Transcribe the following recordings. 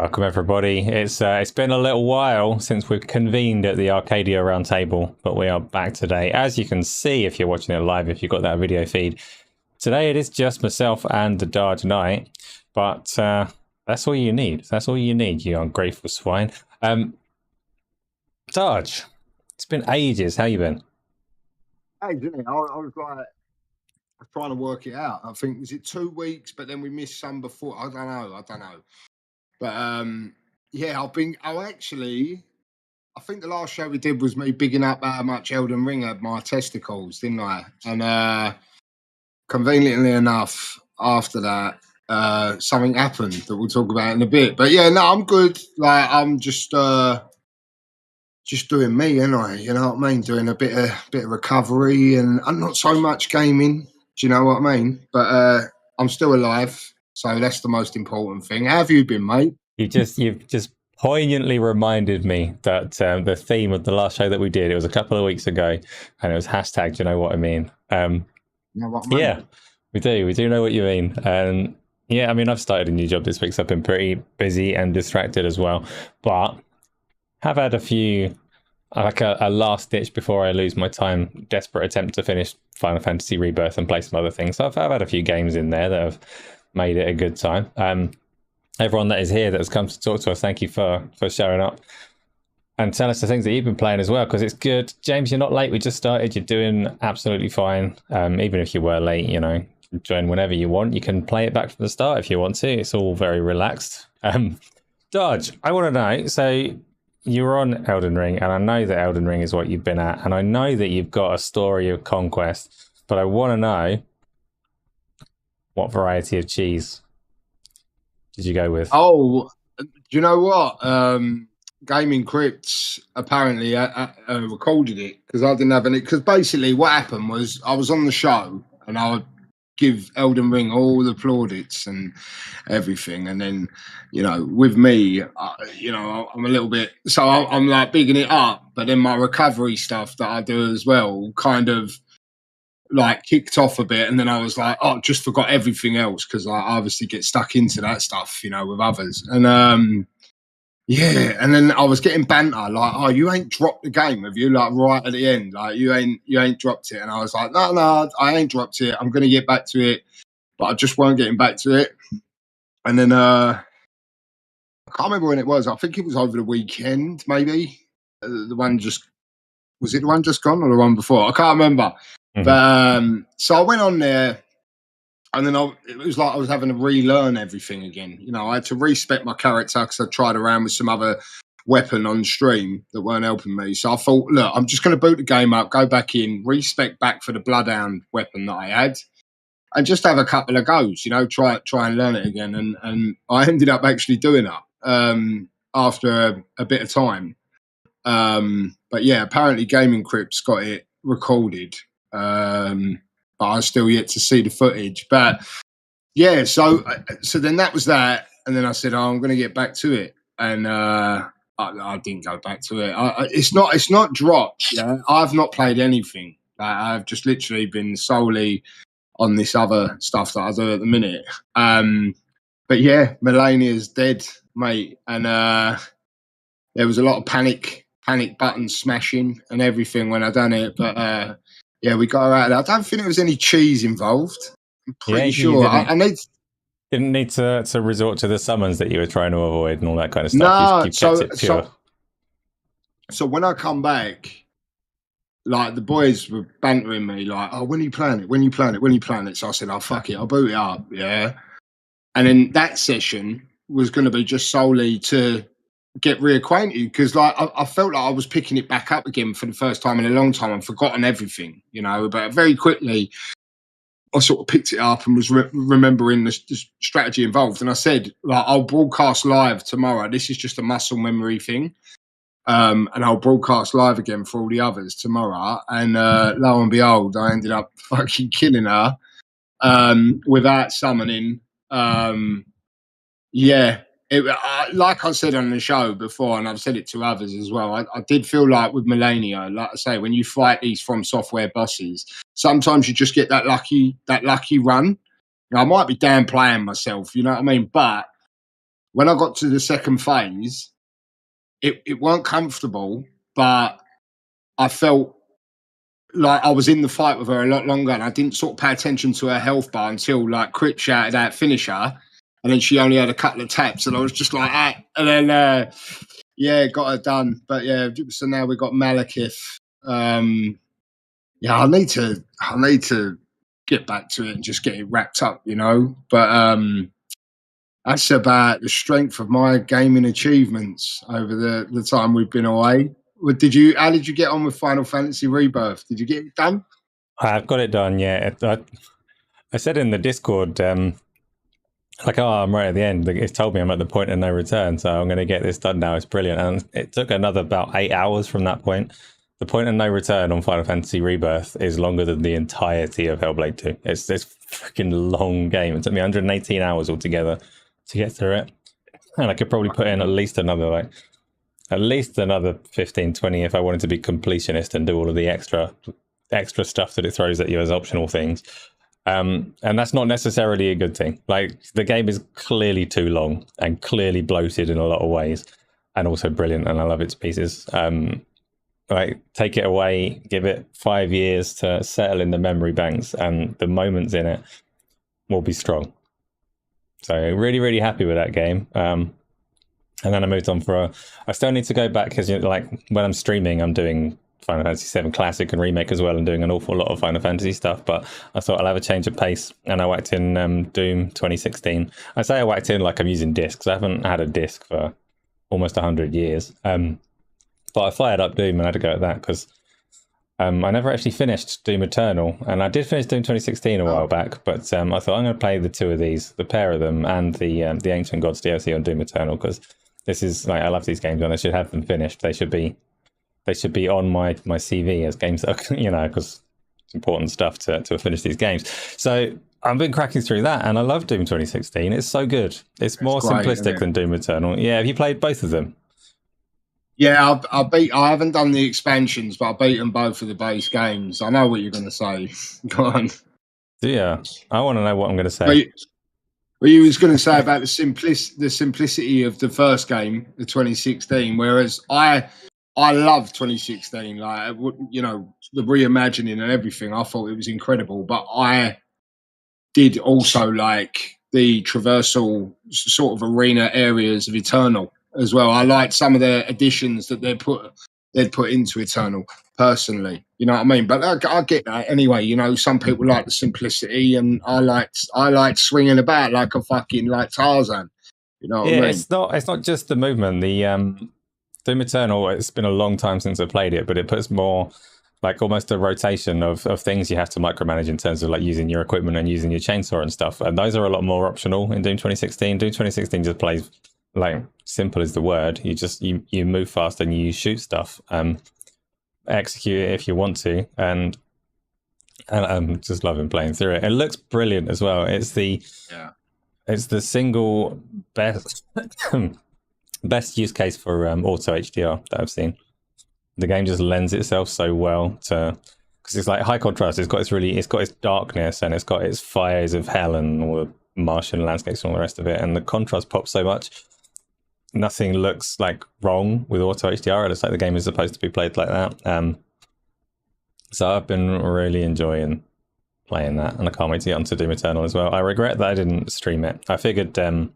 Welcome everybody. It's been a little while since we've convened at the Arcadia Roundtable, but we are back today. As you can see, if you're watching it live, if you've got that video feed, today it is just myself and the Darge Knight, but that's all you need. That's all you need, you ungrateful swine. Darge, it's been ages. How you been? Hey, didn't it? I was like trying to work it out. I think, was it 2 weeks, but then we missed some before. I don't know. But yeah, I think the last show we did was me bigging up how much Elden Ring had my testicles, didn't I? And conveniently enough, after that, something happened that we'll talk about in a bit. But yeah, no, I'm good. Like, I'm just doing me, ain't I? You know what I mean? Doing a bit of recovery, and I'm not so much gaming. Do you know what I mean? But I'm still alive. So that's the most important thing. How have you been, mate? You've just poignantly reminded me that the theme of the last show that we did, it was a couple of weeks ago, and it was hashtag, do you know what I mean? You know what I mean? Yeah, we do know what you mean. And yeah, I mean, I've started a new job this week, so I've been pretty busy and distracted as well. But have had a few, like a last ditch before I lose my time, desperate attempt to finish Final Fantasy Rebirth and play some other things. So I've had a few games in there that have made it a good time. Everyone that is here that has come to talk to us, thank you for showing up and tell us the things that you've been playing as well, because it's good. James, you're not late. We just started. You're doing absolutely fine. Even if you were late, you know, join whenever you want. You can play it back from the start if you want to. It's all very relaxed. Darge, I want to know, so you were on Elden Ring, and I know that Elden Ring is what you've been at, and I know that you've got a story of conquest, but I want to know, what variety of cheese did you go with? Oh, do you know what? Gaming Crypts apparently recorded it because I didn't have any. Because basically, what happened was I was on the show and I would give Elden Ring all the plaudits and everything, and then, you know, with me, you know, I'm a little bit, so I'm like bigging it up, but then my recovery stuff that I do as well kind of like kicked off a bit, and then I was like, oh, just forgot everything else because I obviously get stuck into that stuff, you know, with others. And yeah, and then I was getting banter like, oh, you ain't dropped the game, have you? Like right at the end, like you ain't dropped it. And I was like, no, I ain't dropped it. I'm gonna get back to it, but I just weren't getting back to it. And then I can't remember when it was. I think it was over the weekend, maybe. The one just was it the one just gone or the one before? I can't remember. Mm-hmm. But so I went on there, and then it was like I was having to relearn everything again. You know, I had to respec my character because I tried around with some other weapon on stream that weren't helping me. So I thought, look, I'm just going to boot the game up, go back in, respec back for the Bloodhound weapon that I had, and just have a couple of goes. You know, try and learn it again. And I ended up actually doing it after a bit of time. But yeah, apparently Gaming Crypts got it recorded. But I still yet to see the footage. But yeah, so then that was that, and then I said, oh, I'm going to get back to it, and I didn't go back to it. It's not dropped. Yeah, I've not played anything. I've just literally been solely on this other stuff that I do at the minute. But yeah, Melania's dead, mate, and there was a lot of panic button smashing and everything when I done it, but. Yeah, we got her out of there. I don't think there was any cheese involved. I'm pretty sure. Didn't need to resort to the summons that you were trying to avoid and all that kind of stuff. You kept it pure. So when I come back, like the boys were bantering me, like, oh, when are you playing it? When you playing it? So I said, oh, fuck it, I'll boot it up, yeah. And then that session, was going to be just solely to get reacquainted, because like I felt like I was picking it back up again for the first time in a long time and forgotten everything, you know. But very quickly, I sort of picked it up and was remembering the strategy involved. And I said, like, I'll broadcast live tomorrow. This is just a muscle memory thing. And I'll broadcast live again for all the others tomorrow. And lo and behold, I ended up fucking killing her without summoning. Yeah, like I said on the show before, and I've said it to others as well, I did feel like with Melania, like I say, when you fight these From Software bosses, sometimes you just get that lucky run. Now, I might be downplaying myself, you know what I mean? But when I got to the second phase, it weren't comfortable, but I felt like I was in the fight with her a lot longer, and I didn't sort of pay attention to her health bar until like Crit shouted out finish her, and then she only had a couple of taps, and I was just like, ah. And then yeah, got her done. But yeah, so now we've got Malekith. Yeah, I need to get back to it and just get it wrapped up, you know. But that's about the strength of my gaming achievements over the time we've been away. How did you get on with Final Fantasy Rebirth? Did you get it done? I've got it done, yeah. I said in the Discord, like, oh, I'm right at the end. It's told me I'm at the point of no return, so I'm going to get this done now. It's brilliant. And it took another about 8 hours from that point. The point of no return on Final Fantasy Rebirth is longer than the entirety of Hellblade 2. It's this freaking long game. It took me 118 hours altogether to get through it. And I could probably put in at least another 15, 20 if I wanted to be completionist and do all of the extra stuff that it throws at you as optional things. And that's not necessarily a good thing. Like, the game is clearly too long and clearly bloated in a lot of ways, and also brilliant, and I love its pieces. Like, take it away, give it 5 years to settle in the memory banks, and the moments in it will be strong. So really, really happy with that game. And then I moved on I still need to go back, because, you know, like, when I'm streaming, I'm doing Final Fantasy VII Classic and Remake as well, and doing an awful lot of Final Fantasy stuff. But I thought I'll have a change of pace, and I whacked in Doom 2016. I say I whacked in like I'm using discs. I haven't had a disc for almost 100 years. But I fired up Doom and had to go at that, because I never actually finished Doom Eternal, and I did finish Doom 2016 a while back. But I thought I'm going to play the two of these, the pair of them, and the Ancient Gods DLC on Doom Eternal, because this is, like, I love these games, and I should have them finished. They should be on my CV as games that are, you know, because it's important stuff to finish these games. So I've been cracking through that, and I love Doom 2016. It's so good. It's more great, simplistic than Doom Eternal. Yeah, have you played both of them? Yeah, I haven't done the expansions, but I've beaten both of the base games. I know what you're going to say. Go on. Yeah, I want to know what I'm going to say. Well, you was going to say about the simplicity of the first game, the 2016, whereas I love 2016. Like, you know, the reimagining and everything. I thought it was incredible, but I did also like the traversal sort of arena areas of Eternal as well. I liked some of the additions that they'd put into Eternal personally. You know what I mean? But I get that anyway. You know, some people like the simplicity, and I liked swinging about like a fucking like Tarzan. You know what I mean? It's not just the movement. The Doom Eternal, it's been a long time since I played it, but it puts more, like, almost a rotation of things you have to micromanage in terms of, like, using your equipment and using your chainsaw and stuff. And those are a lot more optional in Doom 2016. Doom 2016 just plays, like, simple is the word. You move fast and you shoot stuff. Execute it if you want to. And I'm just loving playing through it. It looks brilliant as well. It's the single best best use case for auto HDR that I've seen. The game just lends itself so well to, because it's like high contrast. It's got its darkness, and it's got its fires of hell and all the Martian landscapes and all the rest of it, and the contrast pops so much. Nothing looks like wrong with auto HDR. It looks like the game is supposed to be played like that. So I've been really enjoying playing that, and I can't wait to get onto Doom Eternal as well. I regret that I didn't stream it. I figured I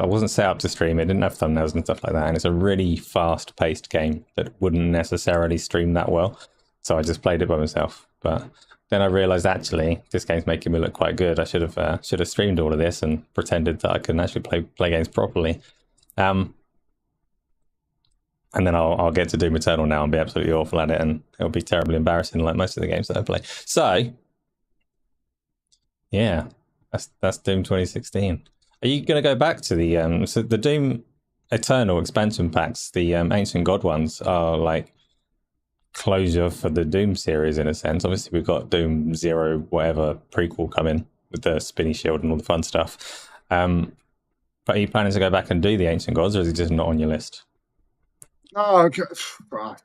wasn't set up to stream it. Didn't have thumbnails and stuff like that, and it's a really fast-paced game that wouldn't necessarily stream that well. So I just played it by myself. But then I realized actually this game's making me look quite good. I should have streamed all of this and pretended that I can actually play games properly. And then I'll get to Doom Eternal now and be absolutely awful at it, and it'll be terribly embarrassing like most of the games that I play. So, yeah, that's Doom 2016. Are you going to go back to the so the Doom Eternal expansion packs? The Ancient God ones are like closure for the Doom series in a sense. Obviously, we've got Doom Zero, whatever prequel coming with the spinny shield and all the fun stuff. But are you planning to go back and do the Ancient Gods, or is it just not on your list? No, do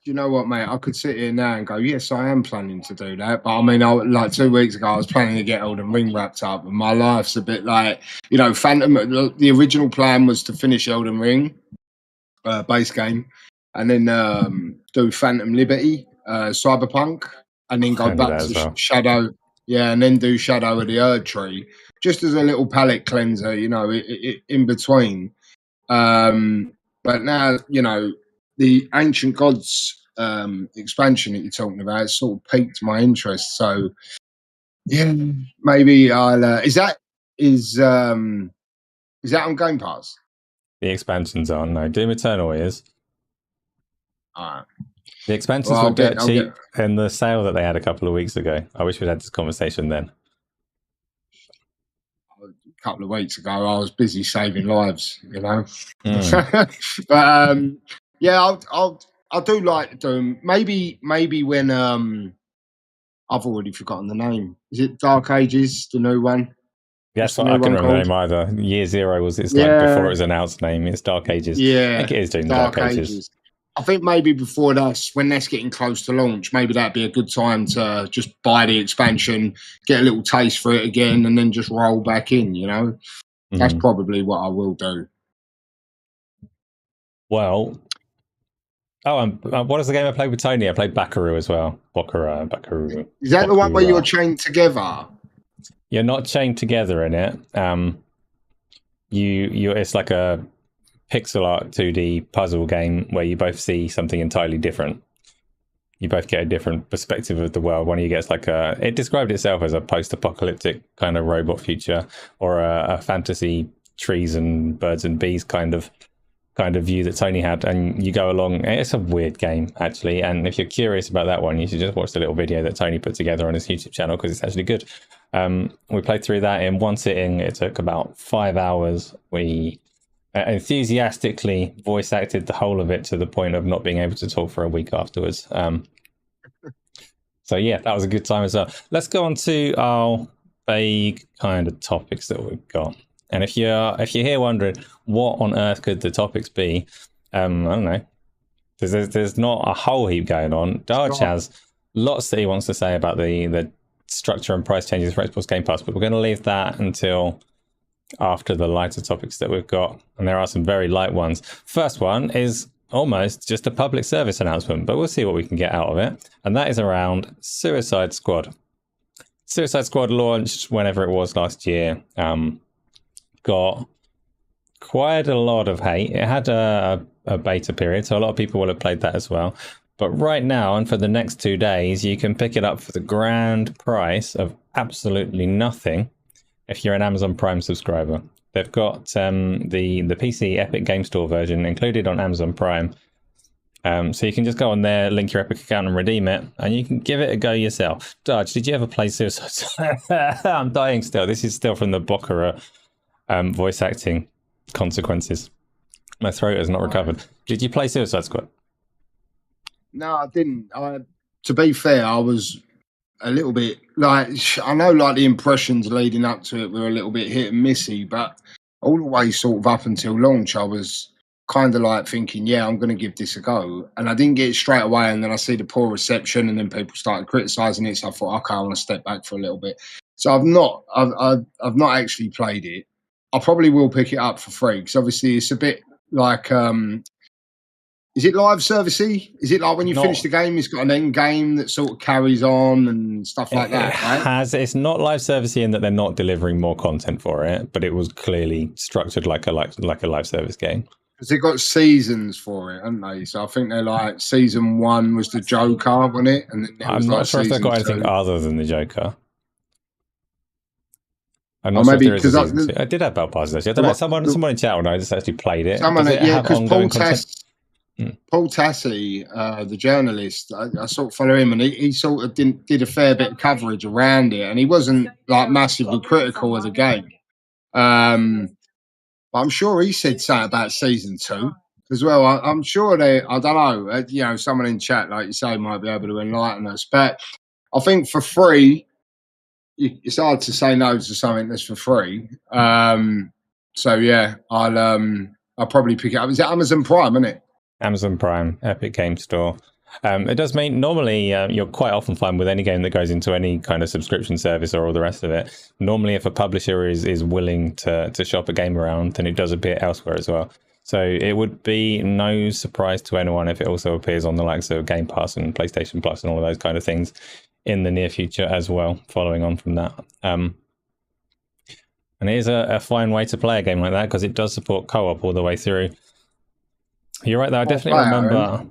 you know what, mate? I could sit here now and go, yes, I am planning to do that. But I mean, like 2 weeks ago, I was planning to get Elden Ring wrapped up, and my life's a bit like, you know, Phantom. The original plan was to finish Elden Ring, base game, and then do Phantom Liberty, Cyberpunk, and then go back to Shadow. Yeah, and then do Shadow of the Erd Tree, just as a little palate cleanser, you know, in between. But now, you know, the Ancient Gods expansion that you're talking about, it sort of piqued my interest. So, yeah, maybe I'll. Is that on Game Pass? The expansions aren't. No, Doom Eternal is. All right. The expansions were dirt cheap in the sale that they had a couple of weeks ago. I wish we'd had this conversation then. A couple of weeks ago, I was busy saving lives, you know. But yeah, I do like Doom. Maybe when I've already forgotten the name. Is it Dark Ages, the new one? Yes, I can remember the name either. Year Zero was its like before it was announced name. It's Dark Ages. Yeah, I think it is Doom Dark Ages. I think maybe before that, when that's getting close to launch, maybe that'd be a good time to just buy the expansion, get a little taste for it again, and then just roll back in, you know? That's probably what I will do. Well, what is the game I played with Tony? I played Baccarat as well. Baccarat. Is that the one where you're chained together? You're not chained together in it. It's like a pixel art 2D puzzle game where you both see something entirely different. You both get a different perspective of the world. One of you gets like it described itself as a post-apocalyptic kind of robot future, or a fantasy trees and birds and bees kind of view that Tony had, and you go along. It's a weird game actually, and if you're curious about that one, you should just watch the little video that Tony put together on his YouTube channel, because it's actually good. We played through that in one sitting. It took about 5 hours. We enthusiastically voice acted the whole of it to the point of not being able to talk for a week afterwards. So yeah, that was a good time as well. Let's go on to our vague kind of topics that we've got. And if you're here wondering what on earth could the topics be, I don't know. There's not a whole heap going on. Darge has lots that he wants to say about the structure and price changes for Xbox Game Pass, but we're going to leave that until after the lighter topics that we've got, and there are some very light ones. First one is almost just a public service announcement, but we'll see what we can get out of it, and that is around Suicide Squad. Suicide Squad launched whenever it was last year. Got quite a lot of hate. It had a beta period, so a lot of people will have played that as well. But right now, and for the next 2 days, you can pick it up for the grand price of absolutely nothing if you're an Amazon Prime subscriber. They've got the PC Epic Game Store version included on Amazon Prime. So you can just go on there, link your Epic account and redeem it, and you can give it a go yourself. Darge, did you ever play Suicide? I'm dying still. This is still from the Baccarat voice acting consequences. My throat has not recovered. Did you play Suicide Squad? No, I didn't. To be fair, I was a little bit like, I know like the impressions leading up to it were a little bit hit and missy, but all the way sort of up until launch, I was kind of like thinking, yeah, I'm going to give this a go. And I didn't get it straight away. And then I see the poor reception, and then people started criticizing it. So I thought, okay, I want to step back for a little bit. So I've not actually played it. I probably will pick it up for free, because obviously it's a bit like, is it live servicey? Is it like when you finish the game, it's got an end game that sort of carries on and stuff like that, right? It's not live servicey in that they're not delivering more content for it, but it was clearly structured like a live service game. Because they got seasons for it, haven't they? So I think they're like season 1 was the Joker, wasn't it? And then there was I'm not like sure if they've got season anything 2. other than the Joker. I'm Or not sure if maybe there is a because season 2. I did have Battle Passes actually. I don't know. Someone in chat will know. I just actually played it. Does it have because ongoing content? Paul Tassi, the journalist, I sort of follow him, and he sort of did a fair bit of coverage around it, and he wasn't like massively critical of the game. But I'm sure he said something about season 2 as well. I'm sure I don't know, someone in chat, like you say, might be able to enlighten us. But I think for free, it's hard to say no to something that's for free. So yeah, I'll probably pick it up. Is it Amazon Prime, isn't it? Amazon Prime, Epic Game Store. It does mean normally you'll quite often find with any game that goes into any kind of subscription service or all the rest of it, normally if a publisher is willing to shop a game around, then it does appear elsewhere as well. So it would be no surprise to anyone if it also appears on the likes of Game Pass and PlayStation Plus and all of those kind of things in the near future as well, following on from that. And it is a fine way to play a game like that because it does support co-op all the way through. You're right, though. I definitely remember.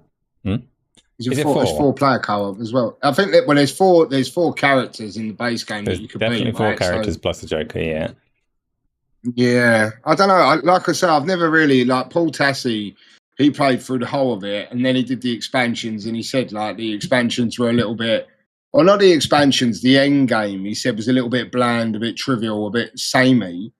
It's 4-player co-op as well. I think that there's four characters in the base game that you could definitely beat, 4 characters plus the Joker. Yeah. Yeah, I don't know. Like I said, I've never really like Paul Tassi. He played through the whole of it, and then he did the expansions, and he said like the expansions were a little bit, or not the expansions, the end game. He said was a little bit bland, a bit trivial, a bit samey.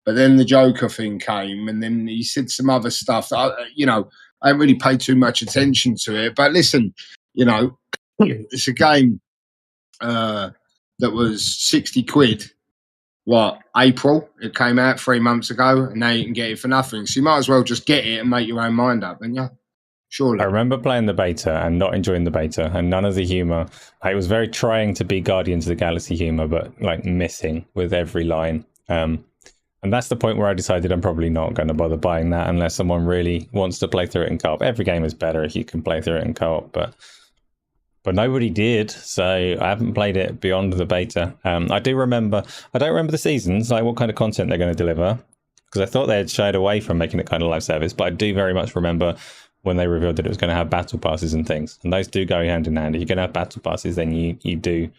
But then the Joker thing came, and then he said some other stuff that I haven't really paid too much attention to it. But listen, it's a game that was 60 quid. What, April? It came out 3 months ago, and now you can get it for nothing. So you might as well just get it and make your own mind up, and yeah, surely. I remember playing the beta and not enjoying the beta, and none of the humor. It was very trying to be Guardians of the Galaxy humor, but like missing with every line. And that's the point where I decided I'm probably not going to bother buying that unless someone really wants to play through it in co-op. Every game is better if you can play through it in co-op, but nobody did, so I haven't played it beyond the beta. I don't remember the seasons, like what kind of content they're going to deliver, because I thought they had shied away from making it kind of live service, but I do very much remember when they revealed that it was going to have battle passes and things, and those do go hand in hand. If you're going to have battle passes, then you do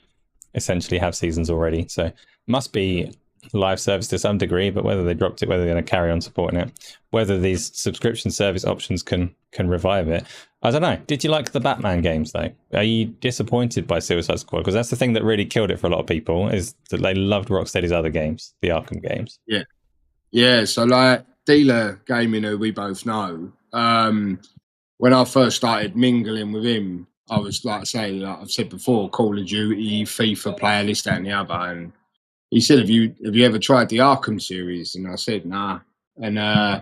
essentially have seasons already, so it must be live service to some degree, but whether they dropped it, whether they're going to carry on supporting it, whether these subscription service options can revive it, I don't know. Did you like the Batman games though? Are you disappointed by Suicide Squad? Because that's the thing that really killed it for a lot of people, is that they loved Rocksteady's other games, the Arkham games. Yeah. So like Dealer Gaming, who we both know, when I first started mingling with him, I was like I've said before, Call of Duty, FIFA, player list, that and the other, and he said, have you ever tried the Arkham series? And I said, nah. And I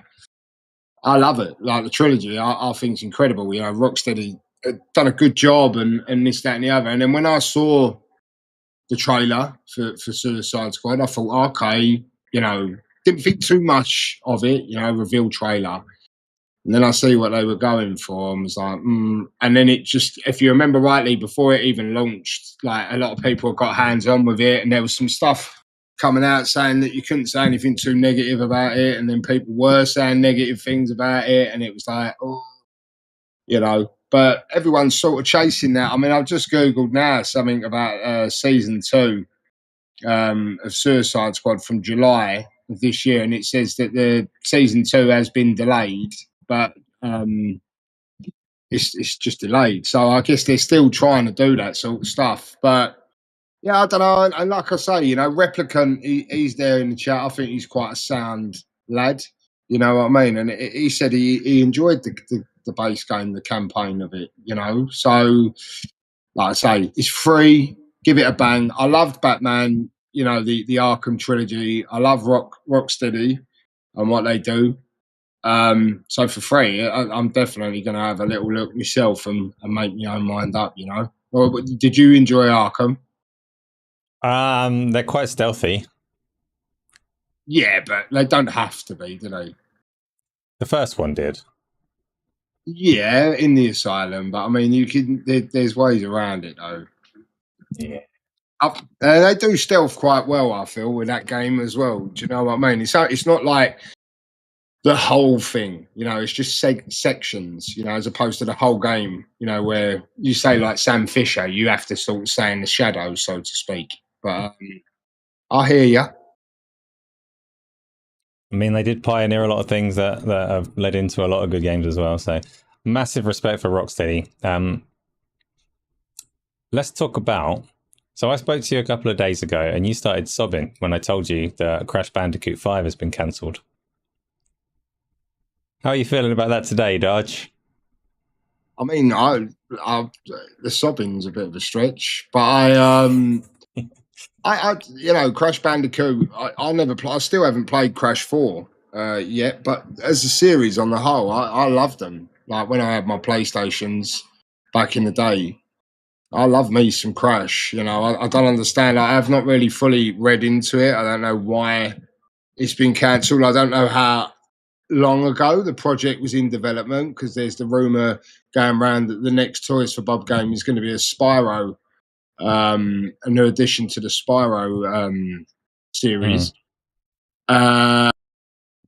love it. Like the trilogy, I think it's incredible. Rocksteady done a good job and this, that, and the other. And then when I saw the trailer for Suicide Squad, I thought, okay, didn't think too much of it, reveal trailer. And then I see what they were going for and was like, And then it just, if you remember rightly, before it even launched, like a lot of people got hands on with it, and there was some stuff coming out saying that you couldn't say anything too negative about it, and then people were saying negative things about it, and it was like, but everyone's sort of chasing that. I mean, I've just Googled now something about season 2 of Suicide Squad from July of this year, and it says that the season 2 has been delayed, but it's just delayed. So I guess they're still trying to do that sort of stuff. But yeah, I don't know. And like I say, Replicant, he's there in the chat. I think he's quite a sound lad. You know what I mean? And he said he enjoyed the base game, the campaign of it. So like I say, it's free. Give it a bang. I loved Batman. The Arkham trilogy. I love Rocksteady and what they do. So for free, I'm definitely going to have a little look myself and make my own mind up. Well, did you enjoy Arkham? They're quite stealthy. Yeah, but they don't have to be, do they? The first one did. Yeah, in the asylum, but I mean, you can. There's ways around it, though. Yeah. They do stealth quite well, I feel, with that game as well. Do you know what I mean? It's not like the whole thing. It's just sections. As opposed to the whole game. Where you say like Sam Fisher, you have to sort of stay in the shadows, so to speak. But I hear you. I mean, they did pioneer a lot of things that have led into a lot of good games as well. So, massive respect for Rocksteady. Let's talk about. So, I spoke to you a couple of days ago, and you started sobbing when I told you that Crash Bandicoot 5 has been cancelled. How are you feeling about that today, Darge? I mean, the sobbing's a bit of a stretch, but I Crash Bandicoot. I never play. I still haven't played Crash 4 yet, but as a series on the whole, I love them. Like when I had my PlayStations back in the day, I love me some Crash. I don't understand. I have not really fully read into it. I don't know why it's been cancelled. I don't know how long ago the project was in development, because there's the rumor going around that the next Toys for Bob game is going to be a Spyro, a new addition to the Spyro series. But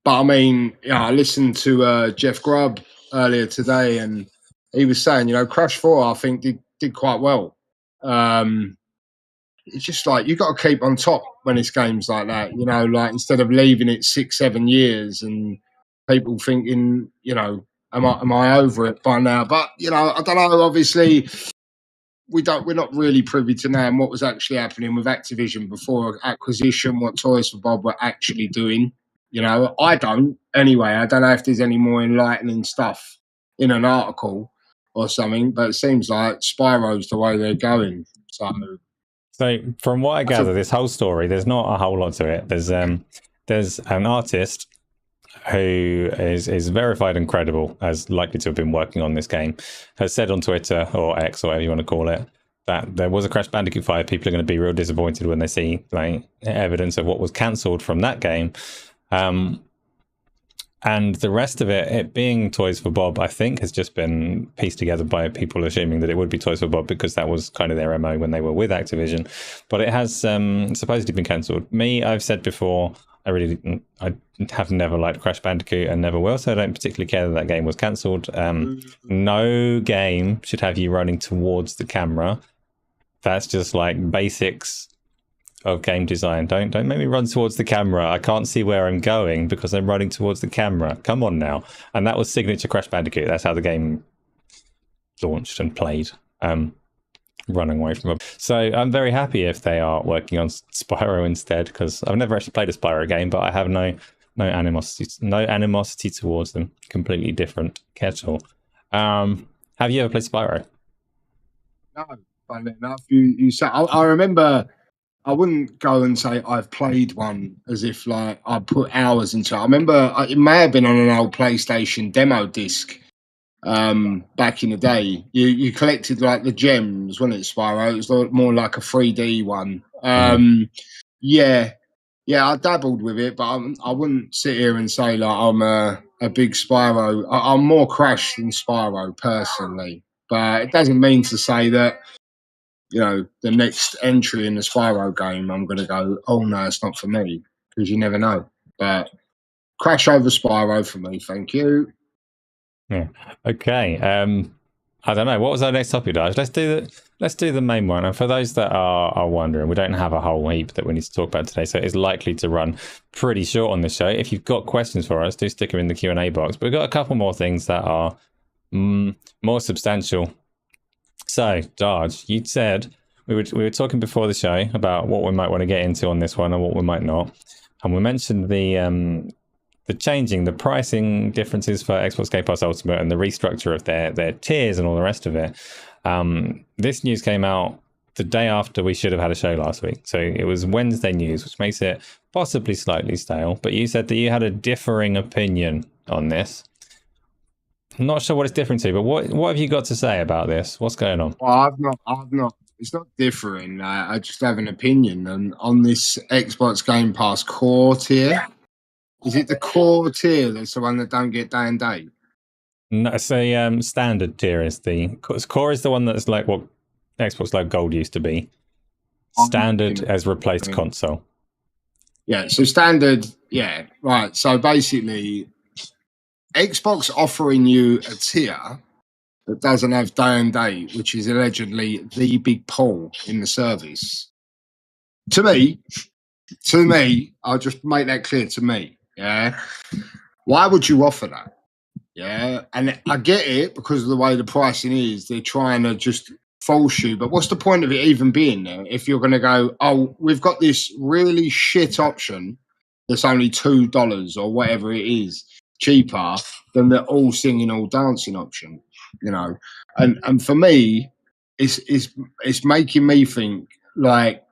I mean, I listened to Jeff Grubb earlier today, and he was saying, Crash 4 I think did quite well. It's just like you got to keep on top when it's games like that, like instead of leaving it 6-7 years and people thinking, am I over it by now? But I don't know. Obviously, we're not really privy to now what was actually happening with Activision before acquisition, what Toys for Bob were actually doing. I don't. Anyway, I don't know if there's any more enlightening stuff in an article or something, but it seems like Spyro's the way they're going. So from what I gather, this whole story, there's not a whole lot to it. There's an artist who is verified and credible as likely to have been working on this game, has said on Twitter or X or whatever you want to call it, that there was a Crash Bandicoot 5. People are going to be real disappointed when they see like evidence of what was cancelled from that game. And the rest of it being Toys for Bob, I think, has just been pieced together by people assuming that it would be Toys for Bob because that was kind of their MO when they were with Activision. But it has supposedly been cancelled. I've said before, I have never liked Crash Bandicoot and never will, so I don't particularly care that game was cancelled. No game should have you running towards the camera. That's just like basics of game design. Don't make me run towards the camera. I can't see where I'm going because I'm running towards the camera. Come on now. And that was signature Crash Bandicoot. That's how the game launched and played. Running away from it. So I'm very happy if they are working on Spyro instead, because I've never actually played a Spyro game, but I have no animosity towards them. Completely different kettle. Have you ever played Spyro? No, funny enough. You said I remember. I wouldn't go and say I've played one as if like I put hours into it. I remember it may have been on an old PlayStation demo disc back in the day. You collected like the gems, wasn't it, Spyro? It was more like a 3D one. Yeah, I dabbled with it, but I wouldn't sit here and say like I'm a big Spyro. I'm more Crash than Spyro personally, but it doesn't mean to say that the next entry in the Spyro game, I'm going to go, oh no, it's not for me, because you never know. But Crash over Spyro for me, thank you. Yeah. Okay. I don't know. What was our next topic, Darge? Let's do the main one. And for those that are wondering, we don't have a whole heap that we need to talk about today, so it's likely to run pretty short on this show. If you've got questions for us, do stick them in the Q&A box. But we've got a couple more things that are more substantial. So, Darge, you said we were talking before the show about what we might want to get into on this one and what we might not, and we mentioned the changing, the pricing differences for Xbox Game Pass Ultimate and the restructure of their tiers and all the rest of it. This news came out the day after we should have had a show last week, so it was Wednesday news, which makes it possibly slightly stale. But you said that you had a differing opinion on this. I'm not sure what it's different to, but what have you got to say about this? What's going on? Well, I've not. It's not differing. I just have an opinion on this Xbox Game Pass core tier. Is it the core tier that's the one that don't get day and date? No, it's a standard tier. Is the core is the one that's like what Xbox Live Gold used to be. Standard has replaced console. Yeah, so standard. Yeah, right. So basically, Xbox offering you a tier that doesn't have day and date, which is allegedly the big pull in the service. To me, I'll just make that clear to me. Yeah. Why would you offer that? Yeah. And I get it because of the way the pricing is. They're trying to just false you. But what's the point of it even being there if you're going to go, oh, we've got this really shit option that's only $2 or whatever it is cheaper than the all singing, all dancing option, you know? And for me, it's making me think like,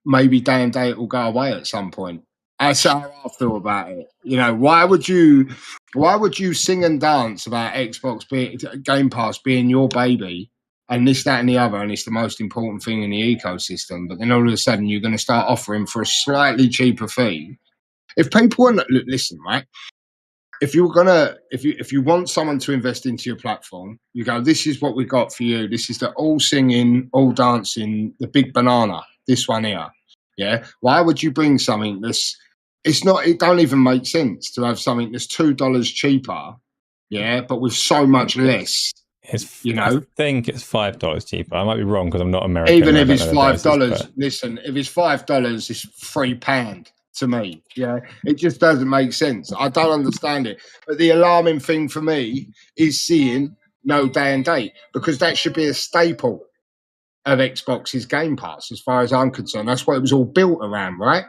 maybe day and date will go away at some point. That's how I feel about it. You know, why would you sing and dance about Game Pass being your baby and this, that, and the other, and it's the most important thing in the ecosystem, but then all of a sudden you're going to start offering for a slightly cheaper fee. If people want, listen, right? If you want someone to invest into your platform, you go, this is what we got for you. This is the all singing, all dancing, the big banana. This one here. Yeah. Why would you bring something it don't even make sense to have something that's $2 cheaper. Yeah. But with so much less, I think it's $5 cheaper. I might be wrong because I'm not American. Even if it's $5, listen, if it's $5, it's £3 to me. Yeah. It just doesn't make sense. I don't understand it. But the alarming thing for me is seeing no day and date, because that should be a staple of Xbox's Game Pass, as far as I'm concerned. That's what it was all built around, right?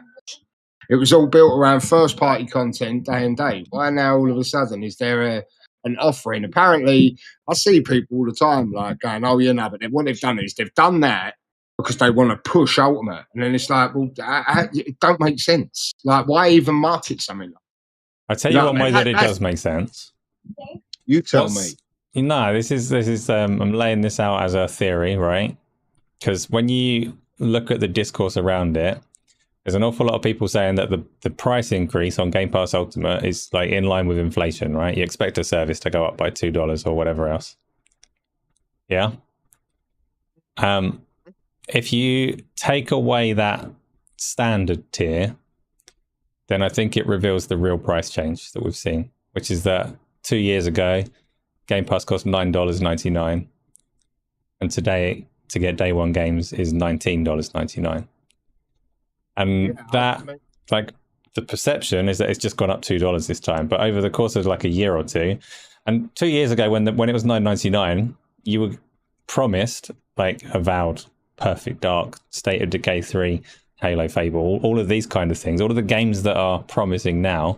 It was all built around first-party content, day and date. Why now, all of a sudden, is there an offering? Apparently, I see people all the time like going, "Oh, you know," but what they've done is they've done that because they want to push Ultimate, and then it's like, well, it don't make sense. Like, why even market something? I'll tell you one way that it does make sense. You tell me. No, this is. I'm laying this out as a theory, right? Because when you look at the discourse around it, there's an awful lot of people saying that the price increase on Game Pass Ultimate is like in line with inflation, right? You expect a service to go up by $2 or whatever else. Yeah. If you take away that standard tier, then I think it reveals the real price change that we've seen, which is that 2 years ago, Game Pass cost $9.99, and today, to get day one games is $19.99. And like, the perception is that it's just gone up $2 this time. But over the course of like a year or two, and 2 years ago when it was $9.99, you were promised like Avowed, Perfect Dark, State of Decay 3, Halo Fable, all of these kind of things, all of the games that are promising now.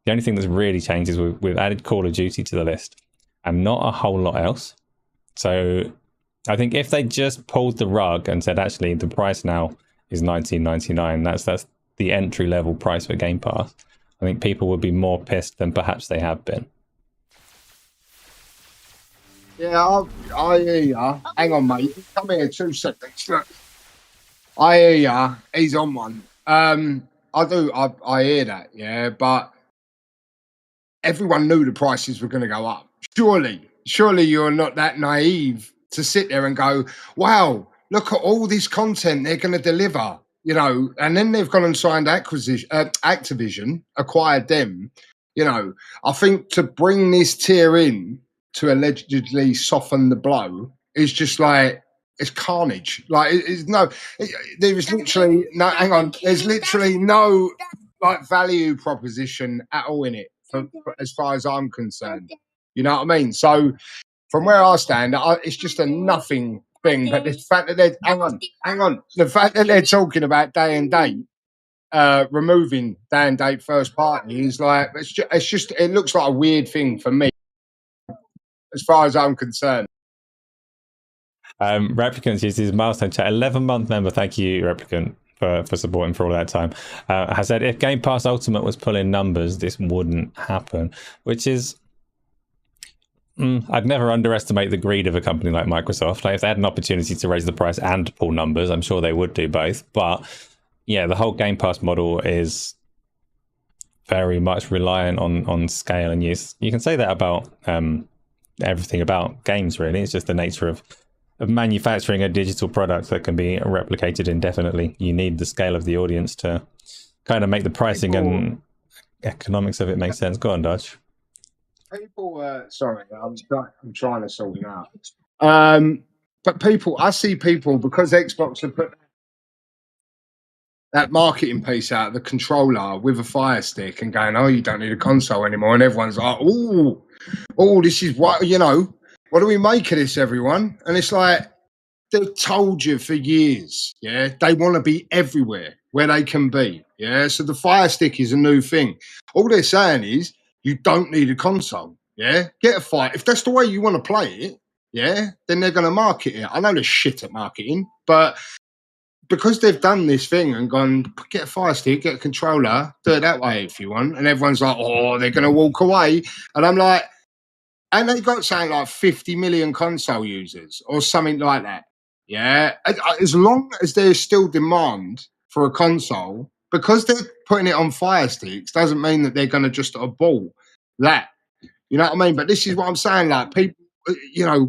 The only thing that's really changed is we've added Call of Duty to the list and not a whole lot else. So I think if they just pulled the rug and said, actually, the price now is $19.99, that's the entry level price for Game Pass, I think people would be more pissed than perhaps they have been. Yeah, I hear ya. Hang on, mate. Come here 2 seconds. Look. I hear ya. He's on one. I hear that, yeah, but everyone knew the prices were going to go up. Surely you're not that naive to sit there and go, wow, look at all this content they're going to deliver, you know, and then they've gone and signed Activision, acquired them. You know, I think to bring this tier in to allegedly soften the blow is just like, it's carnage. Like, there is literally no, hang on, there's literally no like value proposition at all in it as far as I'm concerned. You know what I mean? So from where I stand, it's just a nothing thing. But the fact that they're the fact that they're talking about day and date, removing day and date first party is like, it looks like a weird thing for me, as far as I'm concerned. Replicant uses milestone chat, 11-month member. Thank you, Replicant, for supporting for all that time. Has said if Game Pass Ultimate was pulling numbers, this wouldn't happen, which is. I'd never underestimate the greed of a company like Microsoft. Like, if they had an opportunity to raise the price and pull numbers, I'm sure they would do both. But yeah, the whole Game Pass model is very much reliant on scale and use. You can say that about everything about games, really. It's just the nature of manufacturing a digital product that can be replicated indefinitely. You need the scale of the audience to kind of make the pricing and economics of it make sense. Go on, Darge. People, sorry, I'm trying to sort it out. But people, I see people because Xbox have put that marketing piece out, the controller with a Fire Stick, and going, "Oh, you don't need a console anymore," and everyone's like, "Oh, this is what What do we make of this, everyone?" And it's like they've told you for years, yeah, they want to be everywhere where they can be, yeah. So the Fire Stick is a new thing. All they're saying is you don't need a console, yeah. Get a Fire. If that's the way you want to play it, yeah, then they're going to market it. I know they're shit at marketing, but because they've done this thing and gone, get a Fire Stick, get a controller, do it that way if you want, and everyone's like, oh, they're going to walk away, and I'm like, and they got something like 50 million console users or something like that. Yeah. As long as there's still demand for a console, because they're putting it on Fire Sticks, doesn't mean that they're going to just ball that. You know what I mean? But this is what I'm saying. Like, people,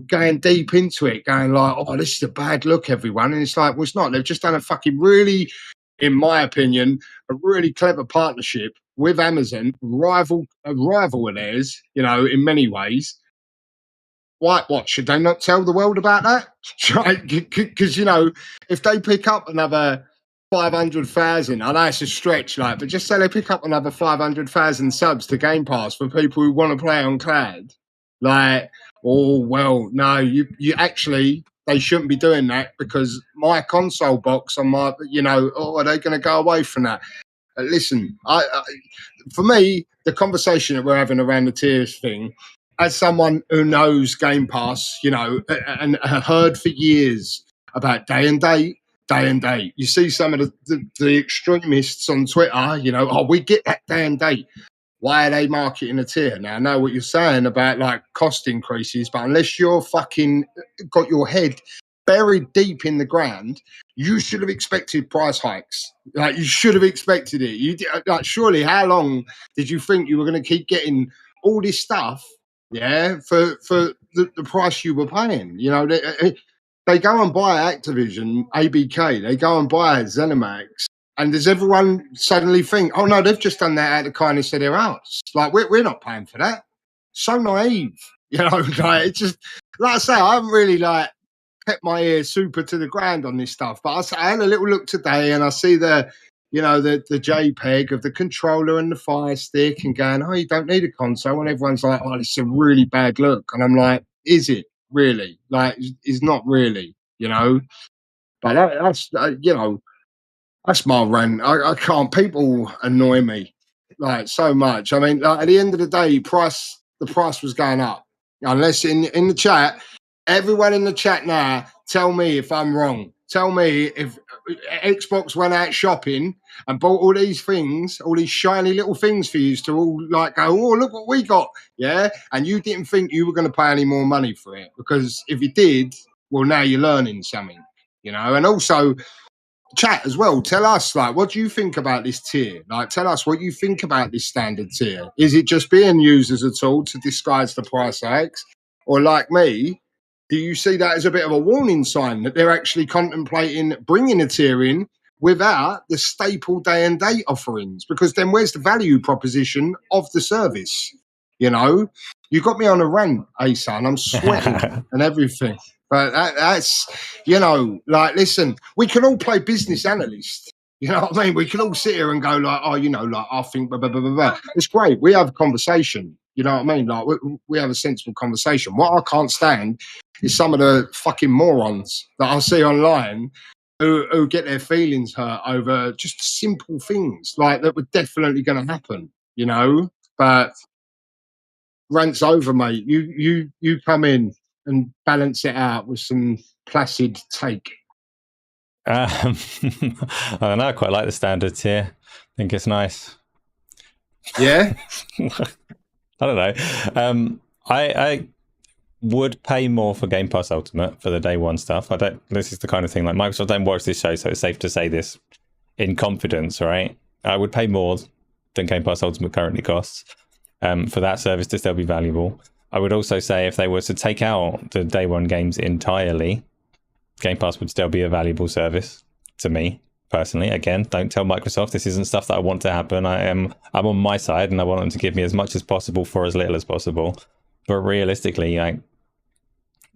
going deep into it, going like, oh, this is a bad look, everyone. And it's like, well, it's not. They've just done a fucking really, in my opinion, a really clever partnership with Amazon, a rival of theirs, in many ways. What should they not tell the world about that? Because if they pick up another 500,000, I know it's a stretch, but just say they pick up another 500,000 subs to Game Pass for people who want to play on cloud, no, you actually, they shouldn't be doing that, because my console box on my, are they going to go away from that? Listen, for me, the conversation that we're having around the tiers thing, as someone who knows Game Pass, and heard for years about day and date, you see some of the extremists on Twitter, we get that day and date. Why are they marketing a tier? Now, I know what you're saying about cost increases, but unless you're fucking got your head buried deep in the ground, you should have expected price hikes. You should have expected it. Surely, how long did you think you were going to keep getting all this stuff? Yeah, for the price you were paying. They go and buy Activision, ABK. They go and buy ZeniMax. And does everyone suddenly think, oh, no, they've just done that out of the kindness of their hearts? We're not paying for that. So naive. It's just, like I say, I haven't really, kept my ear super to the ground on this stuff. But I had a little look today, and I see the JPEG of the controller and the Fire Stick, and going, oh, you don't need a console. And everyone's like, oh, it's a really bad look. And I'm like, is it really? It's not really, But that's, that's my rant. I can't. People annoy me so much. I mean, at the end of the day, the price was going up. Unless in the chat, everyone in the chat now, tell me if I'm wrong. Tell me if Xbox went out shopping and bought all these things, all these shiny little things for you to all go, oh, look what we got. Yeah. And you didn't think you were going to pay any more money for it, because if you did, well, now you're learning something, and also, chat as well, tell us what do you think about this tier? Tell us what you think about this standard tier. Is it just being used as a tool to disguise the price hikes, or like me, do you see that as a bit of a warning sign that they're actually contemplating bringing a tier in without the staple day and date offerings? Because then where's the value proposition of the service? You got me on a rant, Asa, and I'm sweating and everything. But that's, listen, we can all play business analyst. You know what I mean? We can all sit here and go I think, blah, blah, blah, blah, blah. It's great. We have a conversation. You know what I mean? We have a sensible conversation. What I can't stand is some of the fucking morons that I see online who get their feelings hurt over just simple things that were definitely going to happen, But rant's over, mate. You come in and balance it out with some placid take. I don't know. I quite like the standard tier. I think it's nice. Yeah. I don't know. I would pay more for Game Pass Ultimate for the day one stuff. This is the kind of thing Microsoft don't watch this show, so it's safe to say this in confidence, right? I would pay more than Game Pass Ultimate currently costs for that service to still be valuable. I would also say if they were to take out the day one games entirely, Game Pass would still be a valuable service to me. personally. Again, don't tell Microsoft. This isn't stuff that I want to happen. I'm on my side, and I want them to give me as much as possible for as little as possible. But realistically, like,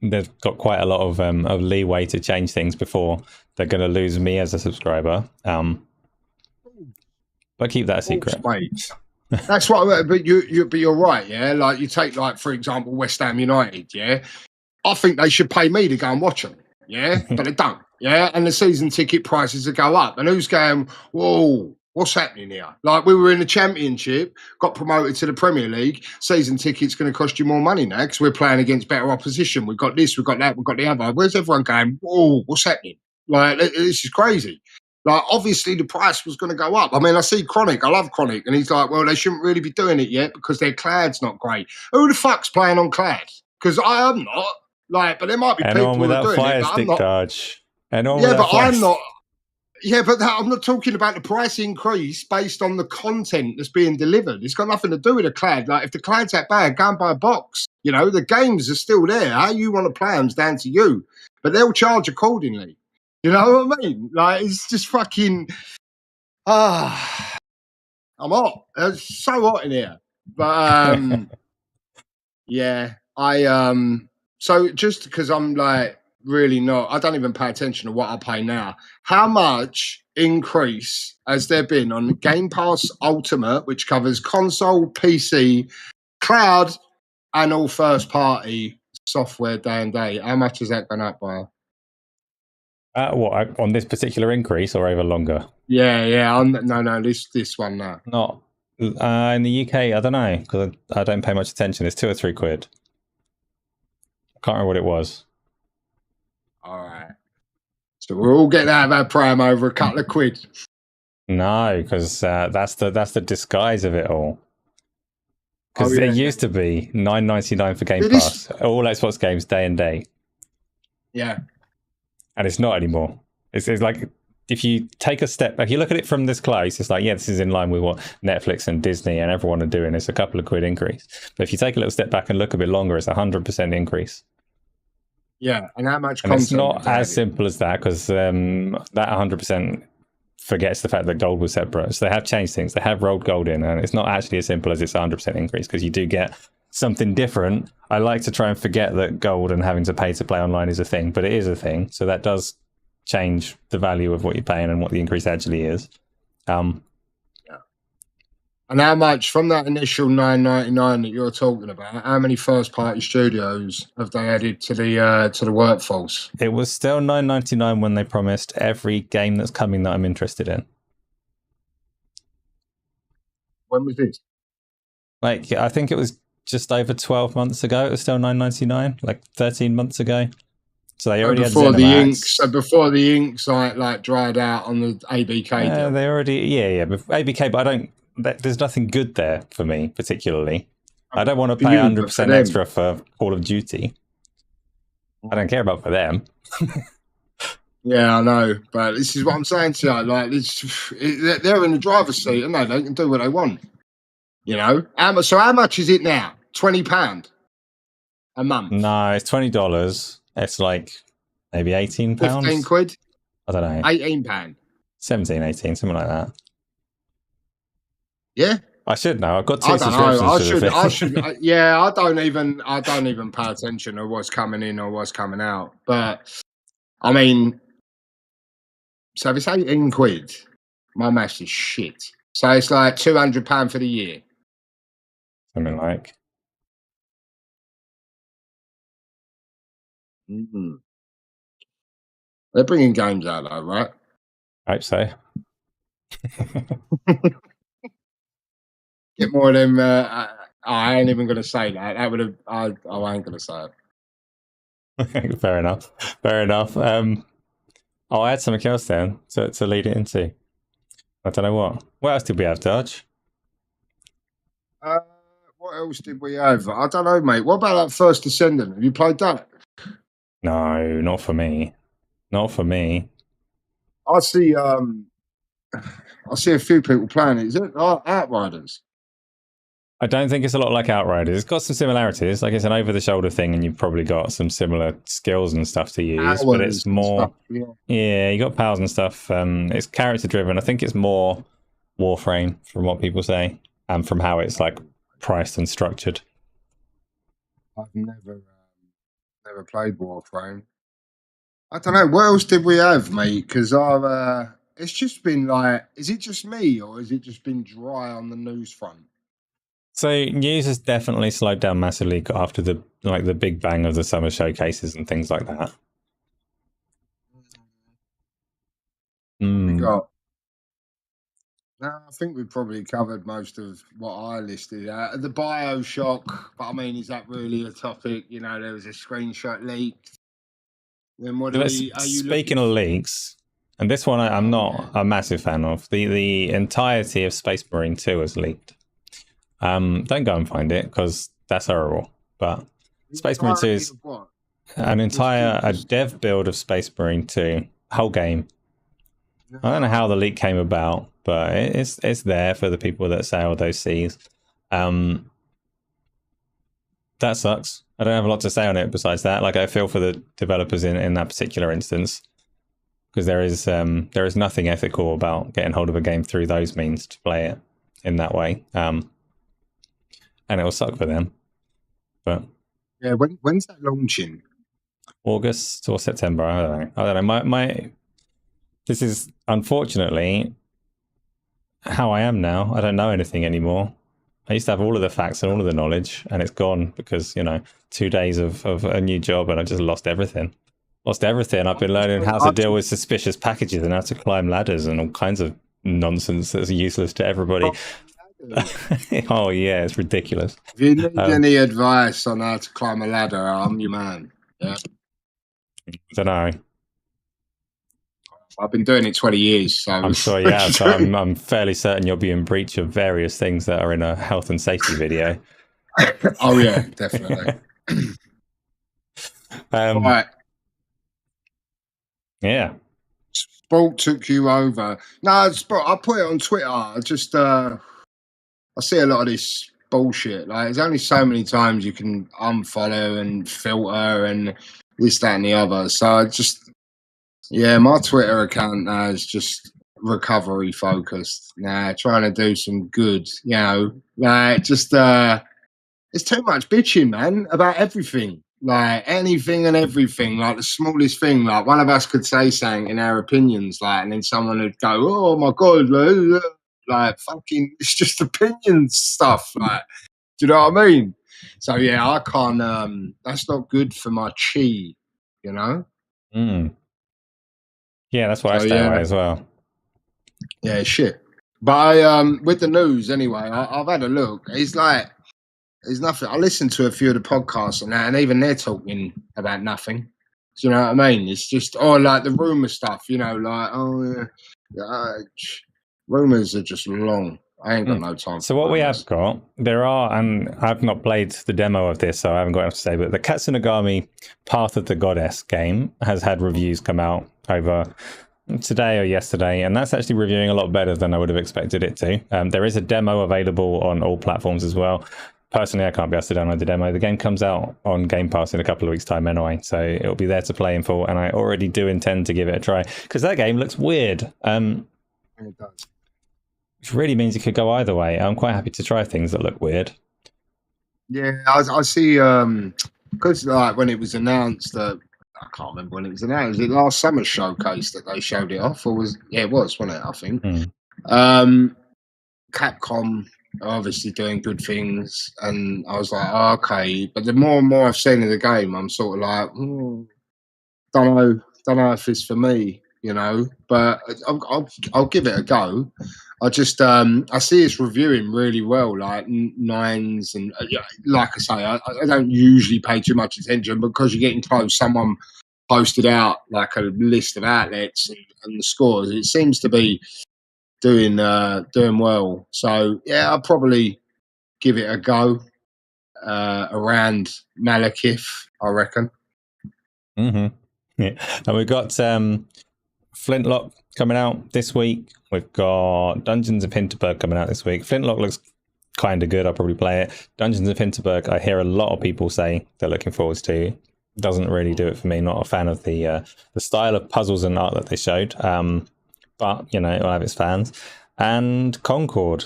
they've got quite a lot of leeway to change things before they're going to lose me as a subscriber. But keep that a secret. That's what. But you're right. Yeah, like you take, like, for example, West Ham United. Yeah, I think they should pay me to go and watch them. Yeah, but they don't. Yeah, and the season ticket prices will go up. And who's going, whoa, what's happening here? Like, we were in the Championship, got promoted to the Premier League. Season ticket's going to cost you more money now because we're playing against better opposition. We've got this, we've got that, we've got the other. Where's everyone going, whoa, what's happening? Like, this is crazy. Like, obviously, the price was going to go up. I mean, I see Chronic. I love Chronic. And he's like, well, they shouldn't really be doing it yet because their cloud's not great. Who the fuck's playing on cloud? Because I am not. Like, but there might be people who are doing it. But I'm not. Yeah, but I'm not. Yeah, but I'm not talking about the price increase based on the content that's being delivered. It's got nothing to do with the cloud. Like, if the cloud's that bad, go and buy a box. You know, the games are still there. How you want to play them's down to you. But they'll charge accordingly. You know what I mean? Like, it's just fucking. I'm hot. It's so hot in here. But yeah, so just because I'm like really not, I don't even pay attention to what I pay now. How much increase has there been on Game Pass Ultimate, which covers console, PC, cloud, and all first party software day and day? How much has that gone up by? What, on this particular increase or over longer? Yeah. No, this one now. Not in the UK. I don't know because I don't pay much attention. It's £2 or £3. I can't remember what it was. All right. So we're all getting out of our pram over a couple of quid. No, because that's the disguise of it all. Because it used to be $9.99 for Game Pass, all Xbox games day and day. Yeah. And it's not anymore. It's like, if you take a step back, you look at it from this close, it's like, yeah, this is in line with what Netflix and Disney and everyone are doing. It's a couple of quid increase. But if you take a little step back and look a bit longer, it's 100% increase. Yeah, and how much content? And it's not as simple as that, because that 100% forgets the fact that gold was separate. So they have changed things. They have rolled gold in, and it's not actually as simple as it's 100% increase, because you do get something different. I like to try and forget that gold and having to pay to play online is a thing, but it is a thing. So that does change the value of what you're paying and what the increase actually is. Yeah. And how much from that initial $9.99 that you're talking about? How many first-party studios have they added to the workforce? It was still $9.99 when they promised every game that's coming that I'm interested in. When was this? Like, I think it was just over 12 months ago. It was still $9.99, like 13 months ago. So they already had ZeniMax. So before the inks like dried out on the ABK deal. They already, ABK, but I don't. There's nothing good there for me particularly. I don't want to pay 100% extra for Call of Duty. I don't care about for them. Yeah, I know, but this is what I'm saying to you. Like, they're in the driver's seat, and they can do what they want. You know, so how much is it now? £20 a month? No, it's $20. It's like maybe £18. 15 quid? I don't know. £18. 17, 18, something like that. Yeah, I should know. I've got 2 subscriptions. I should. Yeah, I don't even pay attention to what's coming in or what's coming out. But I mean, so if it's 18 quid, my maths is shit. So it's like £200 for the year. Something like. Mm-hmm. They're bringing games out though, right? I hope so. Get more of them. I ain't even going to say that. That would have. I ain't going to say it. Fair enough. I'll add something else then to lead it into. I don't know what. What else did we have, Darge? What else did we have? I don't know, mate. What about that First Descendant? Have you played that? No, not for me. Not for me. I see a few people playing it. Is it Outriders? I don't think it's a lot like Outriders. It's got some similarities. Like it's an over-the-shoulder thing, and you've probably got some similar skills and stuff to use. But it's more, yeah, you got powers and stuff. It's character-driven. I think it's more Warframe, from what people say, and from how it's like priced and structured. I've never played Warframe. I don't know. What else did we have, mate? Because it's just been like, is it just me or has it just been dry on the news front? So news has definitely slowed down massively after the big bang of the summer showcases and things like that. We got. No, I think we've probably covered most of what I listed. The BioShock, but I mean, is that really a topic? You know, there was a screenshot leaked. Then what speaking of leaks, and this one I'm not a massive fan of. The entirety of Space Marine 2 was leaked. Don't go and find it because that's horrible. But Space Marine 2 is a dev build of Space Marine 2, whole game. I don't know how the leak came about, but it's there for the people that sail those seas. That sucks. I don't have a lot to say on it besides that. Like I feel for the developers in that particular instance, because there is nothing ethical about getting hold of a game through those means to play it in that way. And it will suck for them. But yeah, when's that launching? August or September? I don't know. This is unfortunately how I am now. I don't know anything anymore. I used to have all of the facts and all of the knowledge, and it's gone because 2 days of a new job, and I just lost everything. I've been learning how to deal with suspicious packages and how to climb ladders and all kinds of nonsense that's useless to everybody. Oh yeah, it's ridiculous. If you need any advice on how to climb a ladder, I'm your man. Yeah. I don't know. I've been doing it 20 years, so I'm sure you have. So I'm fairly certain you'll be in breach of various things that are in a health and safety video. Oh yeah, definitely. Right. Yeah. Sport took you over. No, Sport. I put it on Twitter. I see a lot of this bullshit. Like, there's only so many times you can unfollow and filter and this, that, and the other. So my Twitter account now is just recovery focused. Now, trying to do some good, like just it's too much bitching, man, about everything. Like anything and everything, like the smallest thing. Like one of us could say something in our opinions, like, and then someone would go, "Oh my god, like fucking, it's just opinion stuff." Like, do you know what I mean? So yeah, I can't. That's not good for my chi, you know. Yeah, that's why I stay away as well. Yeah, shit. But with the news anyway, I've had a look. It's like there's nothing. I listened to a few of the podcasts and that, and even they're talking about nothing. Do you know what I mean? It's just like the rumor stuff. Rumors are just long. I ain't got no time. So what we have got, and I've not played the demo of this, so I haven't got enough to say, but the Katsunagami Path of the Goddess game has had reviews come out over today or yesterday, and that's actually reviewing a lot better than I would have expected it to. There is a demo available on all platforms as well. Personally, I can't be asked to download the demo. The game comes out on Game Pass in a couple of weeks' time anyway, so it'll be there to play in full, and I already do intend to give it a try, because that game looks weird. It does. Which really means it could go either way. I'm quite happy to try things that look weird. Yeah, I see, because like when it was announced that, I can't remember when it was announced, was it last summer's showcase that they showed it off, or it was, wasn't it, I think. Capcom obviously doing good things, and I was like, oh, okay. But the more and more I've seen of the game, I'm sort of like, don't know if it's for me, But I'll give it a go. I just I see it's reviewing really well, like 9s, and like I say, I don't usually pay too much attention because you're getting close. Someone posted out like a list of outlets and the scores. It seems to be doing well. So yeah, I'll probably give it a go around Malekith, I reckon. Yeah, and we've got Flintlock coming out this week. We've got Dungeons of Hinterberg coming out this week. Flintlock looks kind of good. I'll probably play it. Dungeons of Hinterberg, I hear a lot of people say they're looking forward to. Doesn't really do it for me. Not a fan of the style of puzzles and art that they showed. But you know, it'll have its fans. And Concord.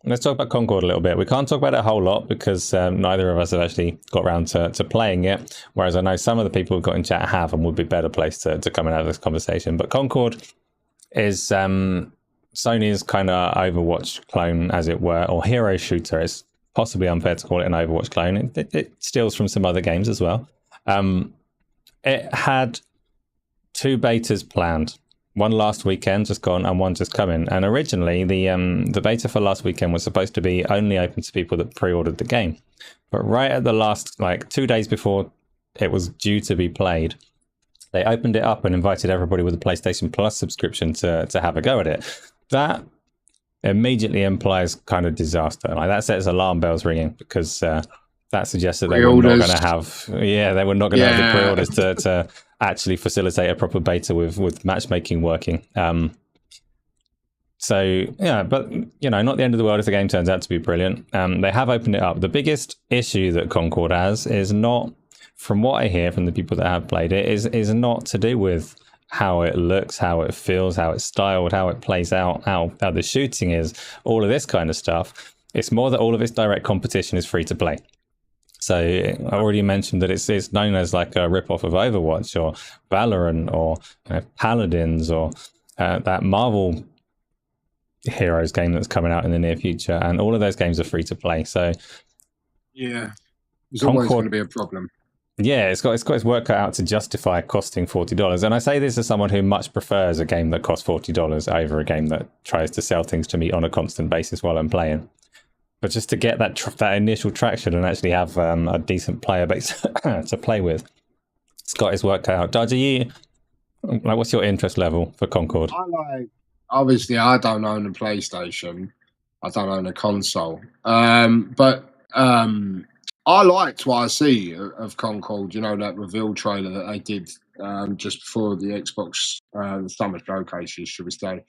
Let's talk about Concord a little bit. We can't talk about it a whole lot because neither of us have actually got around to playing it. Whereas I know some of the people who've got in chat have and would be better placed to come and have this conversation. But Concord is Sony's kind of Overwatch clone, as it were, or hero shooter. It's possibly unfair to call it an Overwatch clone. It steals from some other games as well. It had 2 betas planned. One last weekend just gone and one just coming. And originally the beta for last weekend was supposed to be only open to people that pre-ordered the game. But right at the last, like 2 days before it was due to be played, they opened it up and invited everybody with a PlayStation Plus subscription to have a go at it. That immediately implies kind of disaster. Like that sets alarm bells ringing because that suggests that they were not going to have, they were not going to have the pre-orders to actually facilitate a proper beta with matchmaking working. So yeah, but you know, not the end of the world if the game turns out to be brilliant. They have opened it up. The biggest issue that Concord has is not, from what I hear from the people that have played it, is not to do with how it looks, how it feels, how it's styled, how it plays out, how the shooting is, all of this kind of stuff. It's more that all of its direct competition is free to play. So I already mentioned that it's known as like a rip-off of Overwatch or Valorant or Paladins or that Marvel Heroes game that's coming out in the near future. And all of those games are free to play. So yeah, there's always going to be a problem. Yeah, it's got its work cut out to justify costing $40. And I say this as someone who much prefers a game that costs $40 over a game that tries to sell things to me on a constant basis while I'm playing. But just to get that initial traction and actually have a decent player base to play with, it's got its work cut out. Darge, what's your interest level for Concord? Obviously, I don't own a PlayStation. I don't own a console. But I liked what I see of Concord. You know, that reveal trailer that they did just before the Xbox summer showcases, should we say.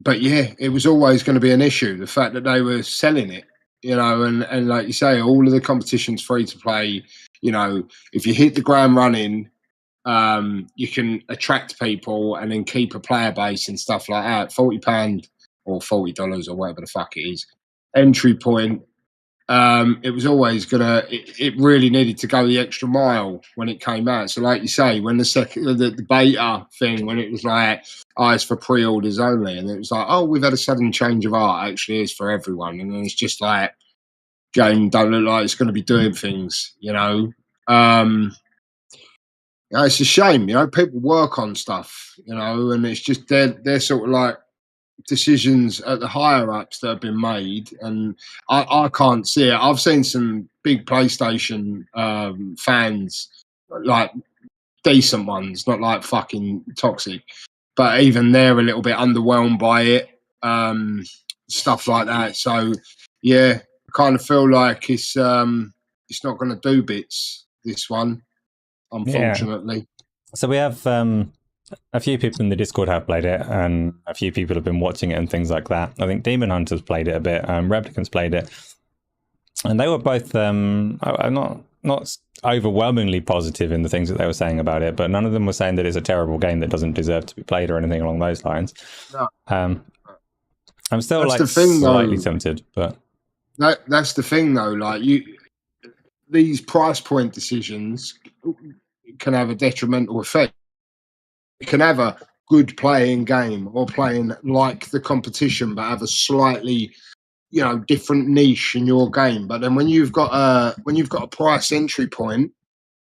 But yeah, it was always going to be an issue. The fact that they were selling it, you know, and like you say, all of the competition's free to play. You know, if you hit the ground running, you can attract people and then keep a player base and stuff like that. £40 or $40 or whatever the fuck it is, entry point. It was always it really needed to go the extra mile when it came out. So like you say, when the beta thing, when it was like, it's for pre-orders only, and it was like, we've had a sudden change of art, actually it's for everyone. And then it's just like, game don't look like it's going to be doing things, you know. It's a shame, you know, people work on stuff, you know, and it's just they're sort of like decisions at the higher ups that have been made, and I can't see it. I've seen some big PlayStation fans, like decent ones, not like fucking toxic, but even they're a little bit underwhelmed by it, stuff like that. So yeah, I kind of feel like it's not going to do bits, this one, unfortunately. Yeah. So we have a few people in the Discord have played it, and a few people have been watching it and things like that. I think Demon Hunters played it a bit, Replicants played it, and they were both not overwhelmingly positive in the things that they were saying about it, but none of them were saying that it's a terrible game that doesn't deserve to be played or anything along those lines. No. I'm still slightly tempted, but that's the thing though. Like these price point decisions can have a detrimental effect. You can have a good playing game or playing like the competition, but have a slightly, you know, different niche in your game. But then when you've got a price entry point,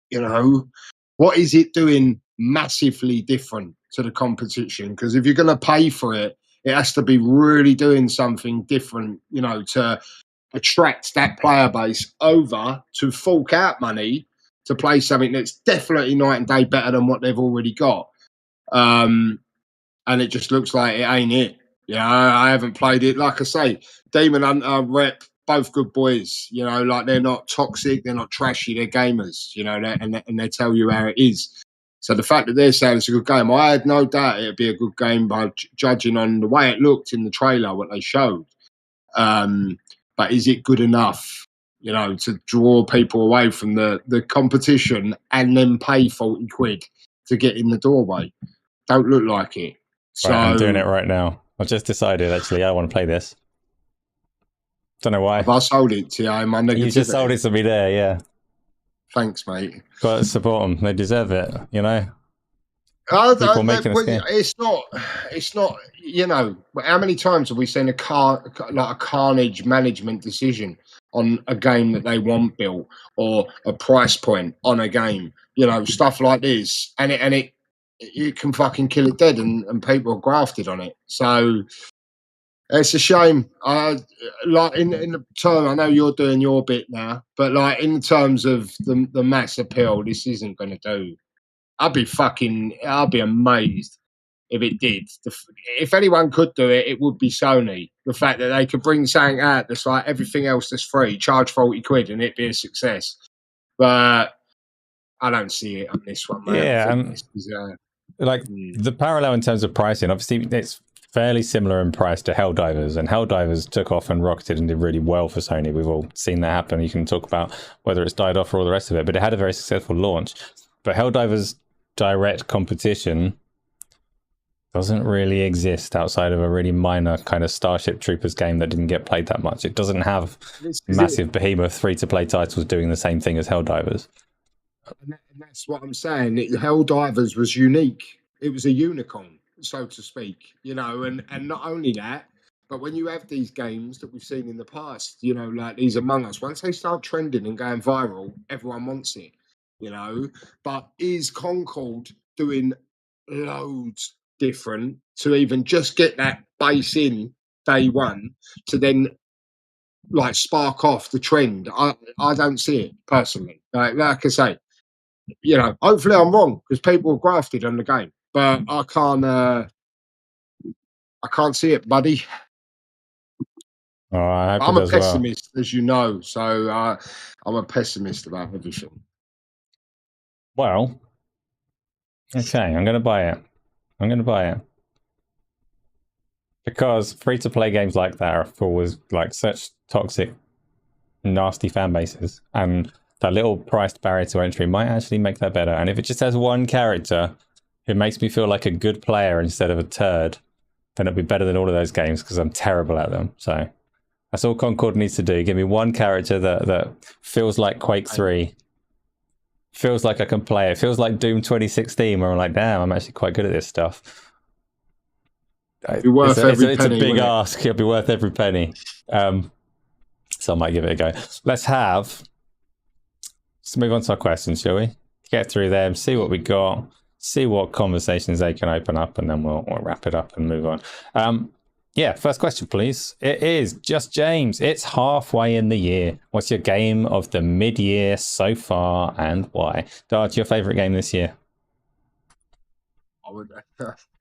you know, what is it doing massively different to the competition? Because if you're going to pay for it, it has to be really doing something different, you know, to attract that player base over to fork out money to play something that's definitely night and day better than what they've already got. And it just looks like it ain't it. Yeah, I haven't played it. Like I say, Demon Hunter, Rep, both good boys. You know, like they're not toxic, they're not trashy, they're gamers. You know, and they tell you how it is. So the fact that they're saying it's a good game, I had no doubt it'd be a good game by judging on the way it looked in the trailer, what they showed. But is it good enough, you know, to draw people away from the competition and then pay 40 quid to get in the doorway? Don't look like it. So Right, I'm doing it right now. I've just decided, actually, I want to play this. Don't know why. have I sold it to you? My negativity? You just sold it to me there, yeah. Thanks, mate. Got to support them. They deserve it, you know? It's not. You know, how many times have we seen a carnage management decision on a game that they want built, or a price point on a game? You know, stuff like this, and it can fucking kill it dead, and people are grafted on it. So it's a shame. Like in the term, I know you're doing your bit now, but like in terms of the mass appeal, this isn't going to do. I'd be amazed if it did. If anyone could do it, it would be Sony. The fact that they could bring something out that's like everything else that's free, charge 40 quid and it be a success. But I don't see it on this one, man. Yeah, the parallel in terms of pricing, obviously it's fairly similar in price to Helldivers, and Helldivers took off and rocketed and did really well for Sony. We've all seen that happen. You can talk about whether it's died off or all the rest of it, but it had a very successful launch. But Helldivers direct competition doesn't really exist outside of a really minor kind of Starship Troopers game that didn't get played that much. It doesn't have massive behemoth free-to-play titles doing the same thing as Helldivers. And that's what I'm saying. Helldivers was unique. It was a unicorn, so to speak, you know, and not only that, but when you have these games that we've seen in the past, you know, like these Among Us, once they start trending and going viral, everyone wants it. You know, but is Concord doing loads different to even just get that base in day one to then like spark off the trend? I don't see it personally. Like I say, you know, hopefully I'm wrong because people are grafted on the game, but I can't see it, buddy. Oh, I'm a pessimist, as you know, so I'm a pessimist about everything. Well, okay, I'm going to buy it. Because free-to-play games like that are full with like such toxic, nasty fan bases, and that little priced barrier to entry might actually make that better. And if it just has one character who makes me feel like a good player instead of a turd, then it'll be better than all of those games because I'm terrible at them. So that's all Concord needs to do. Give me one character that feels like Quake 3. Feels like I can play it. Feels like Doom 2016, where I'm like, damn, I'm actually quite good at this stuff. It's a big ask. It'll be worth every penny. So I might give it a go. Let's move on to our questions, shall we? Get through them, see what we got, see what conversations they can open up, and then we'll wrap it up and move on. Yeah, first question, please. It is Just James. It's halfway in the year. What's your game of the mid-year so far, and why? Darge, your favourite game this year?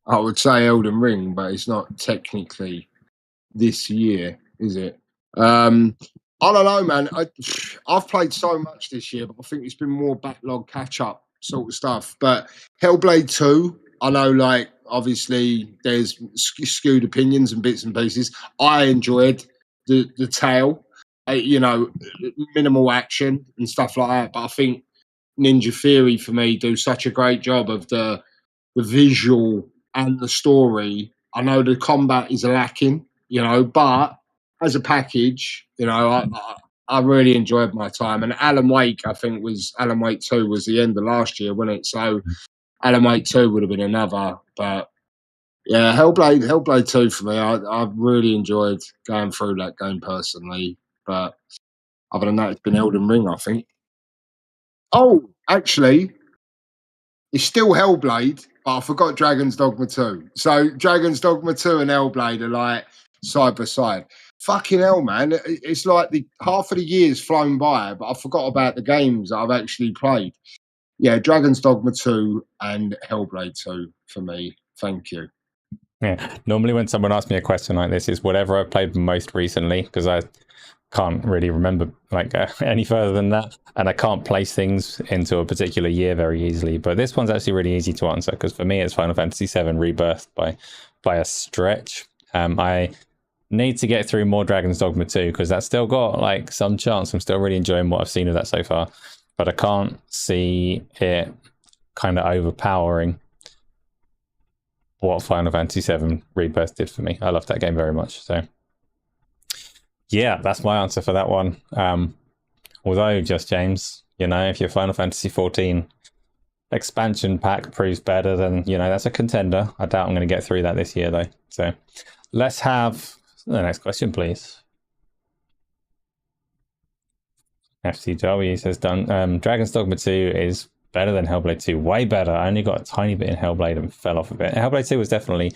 I would say Elden Ring, but it's not technically this year, is it? I don't know, man. I've played so much this year, but I think it's been more backlog catch-up sort of stuff. But Hellblade 2, I know, like, obviously there's skewed opinions and bits and pieces. I enjoyed the tale, you know, minimal action and stuff like that. But I think Ninja Theory, for me, do such a great job of the visual and the story. I know the combat is lacking, you know, but as a package, you know, I really enjoyed my time. And Alan Wake 2 was the end of last year, wasn't it? So Alan Wake 2 would have been another. But yeah, Hellblade 2 for me, I really enjoyed going through that game personally. But other than that, it's been Elden Ring, I think. Oh, actually, it's still Hellblade, but I forgot Dragon's Dogma 2. So Dragon's Dogma 2 and Hellblade are like side by side. Fucking hell, man. It's like half of the year's flown by, but I forgot about the games that I've actually played. Yeah, Dragon's Dogma 2 and Hellblade 2 for me. Thank you. Yeah, normally when someone asks me a question like this, it's whatever I've played most recently, because I can't really remember like any further than that, and I can't place things into a particular year very easily. But this one's actually really easy to answer, because for me it's Final Fantasy VII Rebirth by a stretch. I need to get through more Dragon's Dogma 2 because that's still got like some chance. I'm still really enjoying what I've seen of that so far, but I can't see it kind of overpowering what Final Fantasy VII Rebirth did for me. I love that game very much. So yeah, that's my answer for that one. Although, just James, if your Final Fantasy 14 expansion pack proves better, then that's a contender. I doubt I'm going to get through that this year though. So let's have the next question, please. FCW says done. Dragon's Dogma 2 is better than Hellblade 2. Way better. I only got a tiny bit in Hellblade and fell off a bit. Hellblade 2 was definitely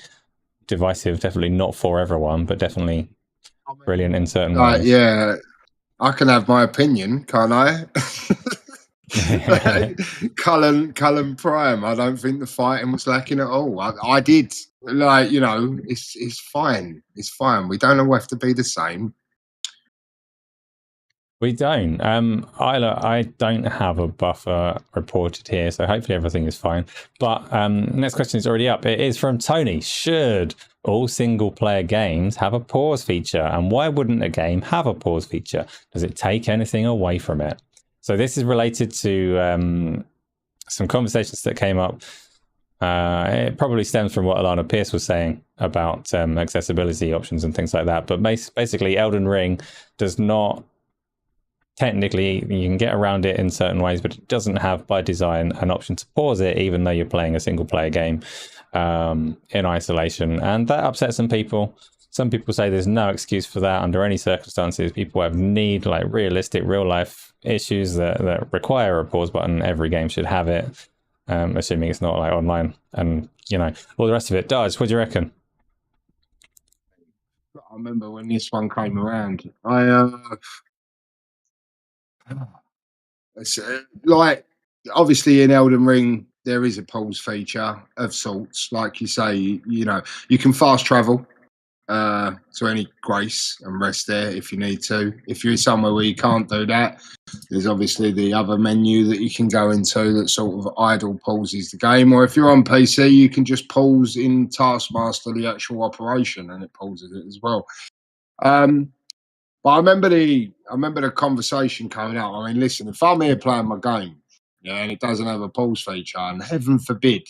divisive, definitely not for everyone, but definitely brilliant in certain ways. Yeah, I can have my opinion, can't I? Cullen Prime, I don't think the fighting was lacking at all. I did. It's fine. It's fine. We don't all have to be the same. We don't. I don't have a buffer reported here, so hopefully everything is fine. But next question is already up. It is from Tony. Should all single-player games have a pause feature? And why wouldn't a game have a pause feature? Does it take anything away from it? So this is related to some conversations that came up. It probably stems from what Alana Pierce was saying about accessibility options and things like that. But basically, Elden Ring does not... Technically, you can get around it in certain ways, but it doesn't have, by design, an option to pause it, even though you're playing a single-player game in isolation. And that upsets some people. Some people say there's no excuse for that under any circumstances. People have like realistic, real-life issues that require a pause button. Every game should have it, assuming it's not like online. And, all the rest of it does. What do you reckon? I remember when this one came around. Obviously in Elden Ring there is a pause feature of sorts. Like you say, you can fast travel to any grace and rest there if you need to. If you're somewhere where you can't do that, there's obviously the other menu that you can go into that sort of idle pauses the game. Or if you're on PC, you can just pause in Taskmaster the actual operation and it pauses it as well. But I remember the conversation coming out. I mean, listen, if I'm here playing my game, and it doesn't have a pause feature, and heaven forbid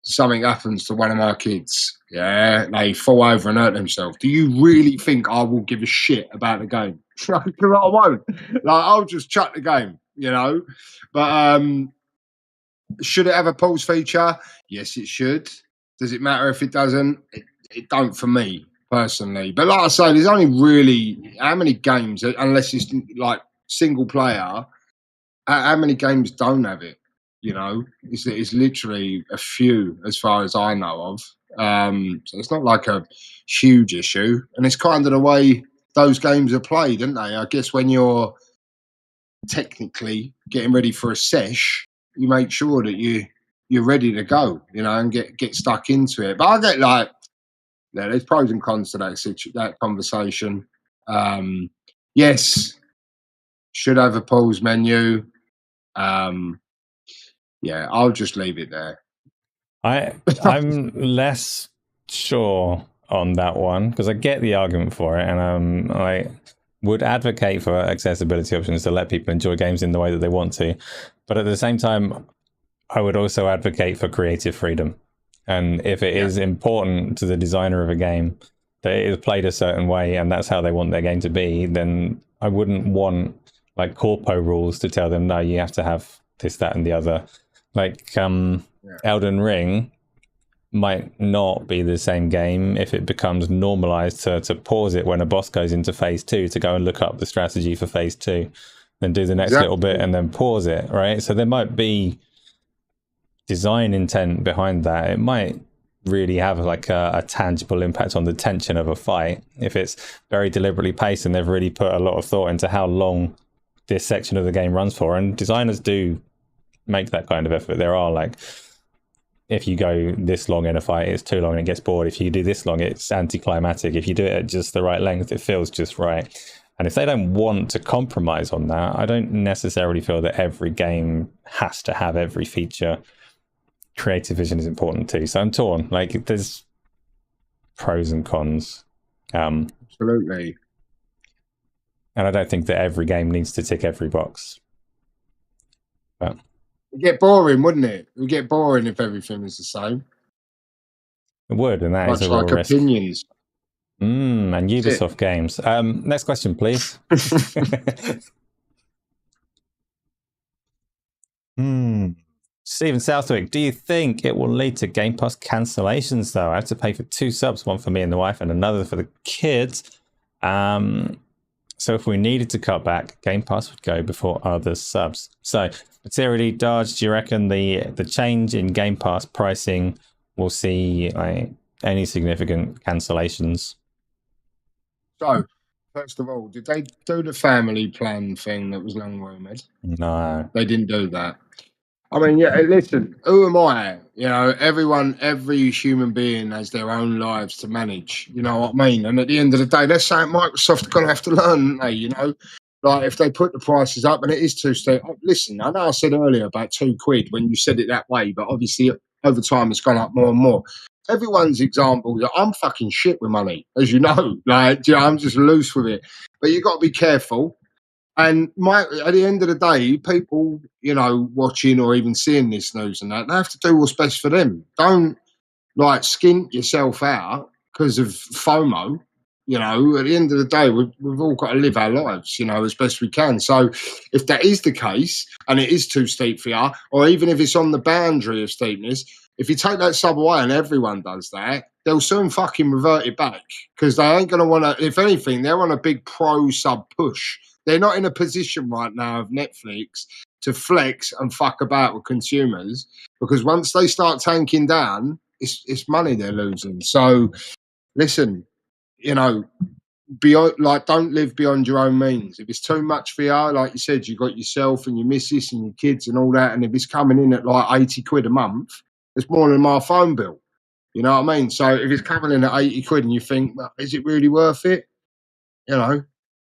something happens to one of my kids, they fall over and hurt themselves, do you really think I will give a shit about the game? I won't. I'll just chuck the game, But should it have a pause feature? Yes, it should. Does it matter if it doesn't? It don't for me. Personally, but like I say, there's only really how many games, unless it's like single player, how many games don't have it? It's literally a few as far as I know of. So it's not like a huge issue, and it's kind of the way those games are played, aren't they? I guess when you're technically getting ready for a sesh, you make sure that you're ready to go, and get stuck into it. But I get there's pros and cons to that conversation. Yes, should have a pause menu. I'll just leave it there. I'm less sure on that one because I get the argument for it, and I would advocate for accessibility options to let people enjoy games in the way that they want to. But at the same time, I would also advocate for creative freedom. And if it is important to the designer of a game that it is played a certain way and that's how they want their game to be, then I wouldn't want like corpo rules to tell them, no, you have to have this, that, and the other. Elden Ring might not be the same game if it becomes normalized to pause it when a boss goes into phase 2 to go and look up the strategy for phase 2, then do the next little bit and then pause it, right? So there might be design intent behind that. It might really have like a tangible impact on the tension of a fight if it's very deliberately paced and they've really put a lot of thought into how long this section of the game runs for. And designers do make that kind of effort. There are like, if you go this long in a fight, it's too long and it gets bored. If you do this long, it's anticlimactic. If you do it at just the right length, it feels just right. And if they don't want to compromise on that, I don't necessarily feel that every game has to have every feature. Creative vision is important too. So I'm torn. Like, there's pros and cons. Absolutely. And I don't think that every game needs to tick every box. But It'd get boring, wouldn't it? It would get boring if everything was the same. it would, and that is Much a real like risk. opinions. And That's Ubisoft games. Next question, please. Stephen Southwick, do you think it will lead to Game Pass cancellations, though? I have to pay for 2 subs, one for me and the wife and another for the kids. So if we needed to cut back, Game Pass would go before other subs. So, materially, Darge, do you reckon the change in Game Pass pricing will see any significant cancellations? So, first of all, did they do the family plan thing that was long rumoured? No. They didn't do that. I mean, yeah, listen, who am I? You know, every human being has their own lives to manage. You know what I mean? And at the end of the day, that's something Microsoft are going to have to learn, aren't they? You know, like if they put the prices up and it is too steep. Listen, I know I said earlier about £2 when you said it that way, but obviously over time it's gone up more and more. Everyone's example, I'm fucking shit with money, as you know. Like, you know, I'm just loose with it. But you've got to be careful. And at the end of the day, people, you know, watching or even seeing this news and that, they have to do what's best for them. Don't like skint yourself out because of FOMO. You know, at the end of the day, we've all got to live our lives, you know, as best we can. So if that is the case and it is too steep for you, or even if it's on the boundary of steepness, if you take that sub away and everyone does that, they'll soon fucking revert it back because they ain't going to want to, if anything, they're on a big pro sub push. They're not in a position right now of Netflix to flex and fuck about with consumers because once they start tanking down, it's money they're losing. So listen, you know, beyond, like, don't live beyond your own means. If it's too much for you, like you said, you've got yourself and your missus and your kids and all that, and if it's coming in at like £80 a month, it's more than my phone bill. You know what I mean? So if it's coming in at £80 and you think, well, is it really worth it? You know,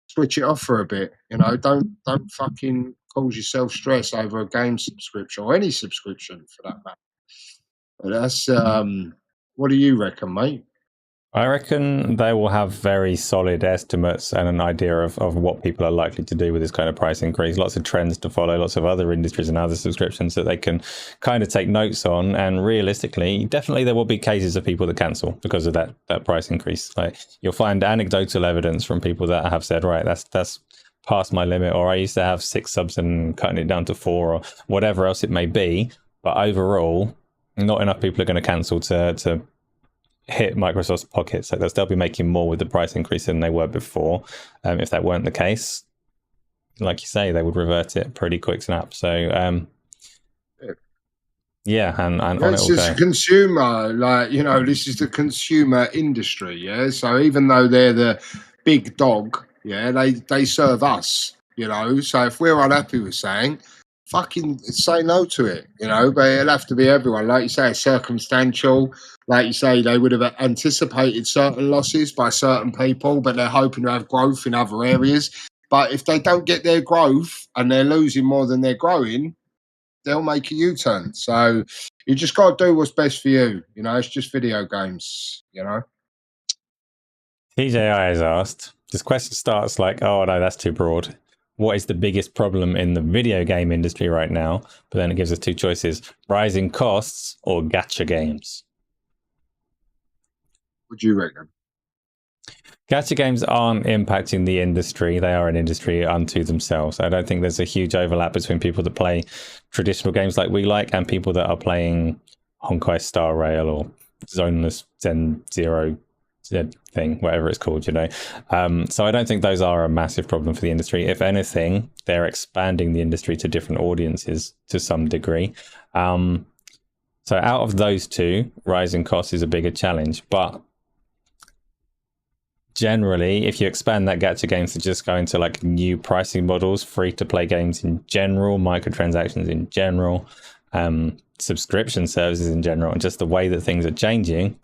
switch it off for a bit. You know, don't fucking cause yourself stress over a game subscription or any subscription for that matter. But that's what do you reckon, mate? I reckon they will have very solid estimates and an idea of what people are likely to do with this kind of price increase. Lots of trends to follow, lots of other industries and other subscriptions that they can kind of take notes on. And realistically, definitely there will be cases of people that cancel because of that price increase. Like you'll find anecdotal evidence from people that have said, right, that's past my limit, or I used to have 6 subs and cutting it down to 4 or whatever else it may be. But overall, not enough people are going to cancel to hit Microsoft's pockets. Like they'll be making more with the price increase than they were before. If that weren't the case, like you say, they would revert it pretty quick snap. So yeah, and on it's it will just go. a consumer, like, you know, this is the consumer industry, yeah. So even though they're the big dog, yeah, they serve us, you know. So if we're unhappy with saying, fucking say no to it, you know. But it'll have to be everyone, like you say, circumstantial. Like you say, they would have anticipated certain losses by certain people, but they're hoping to have growth in other areas. But if they don't get their growth and they're losing more than they're growing, they'll make a U-turn. So you just got to do what's best for you. You know, it's just video games, you know. TJI has asked, this question starts like, oh no, that's too broad. What is the biggest problem in the video game industry right now? But then it gives us 2 choices, rising costs or gacha games. What do you reckon? Gacha games aren't impacting the industry. They are an industry unto themselves. I don't think there's a huge overlap between people that play traditional games like we like and people that are playing Honkai Star Rail or Zoneless Zen Zero thing, whatever it's called, you know. So I don't think those are a massive problem for the industry. If anything, they're expanding the industry to different audiences to some degree. So out of those 2, rising costs is a bigger challenge. But generally, if you expand that gacha games to just go into like new pricing models, free to play games in general, microtransactions in general, subscription services in general, and just the way that things are changing,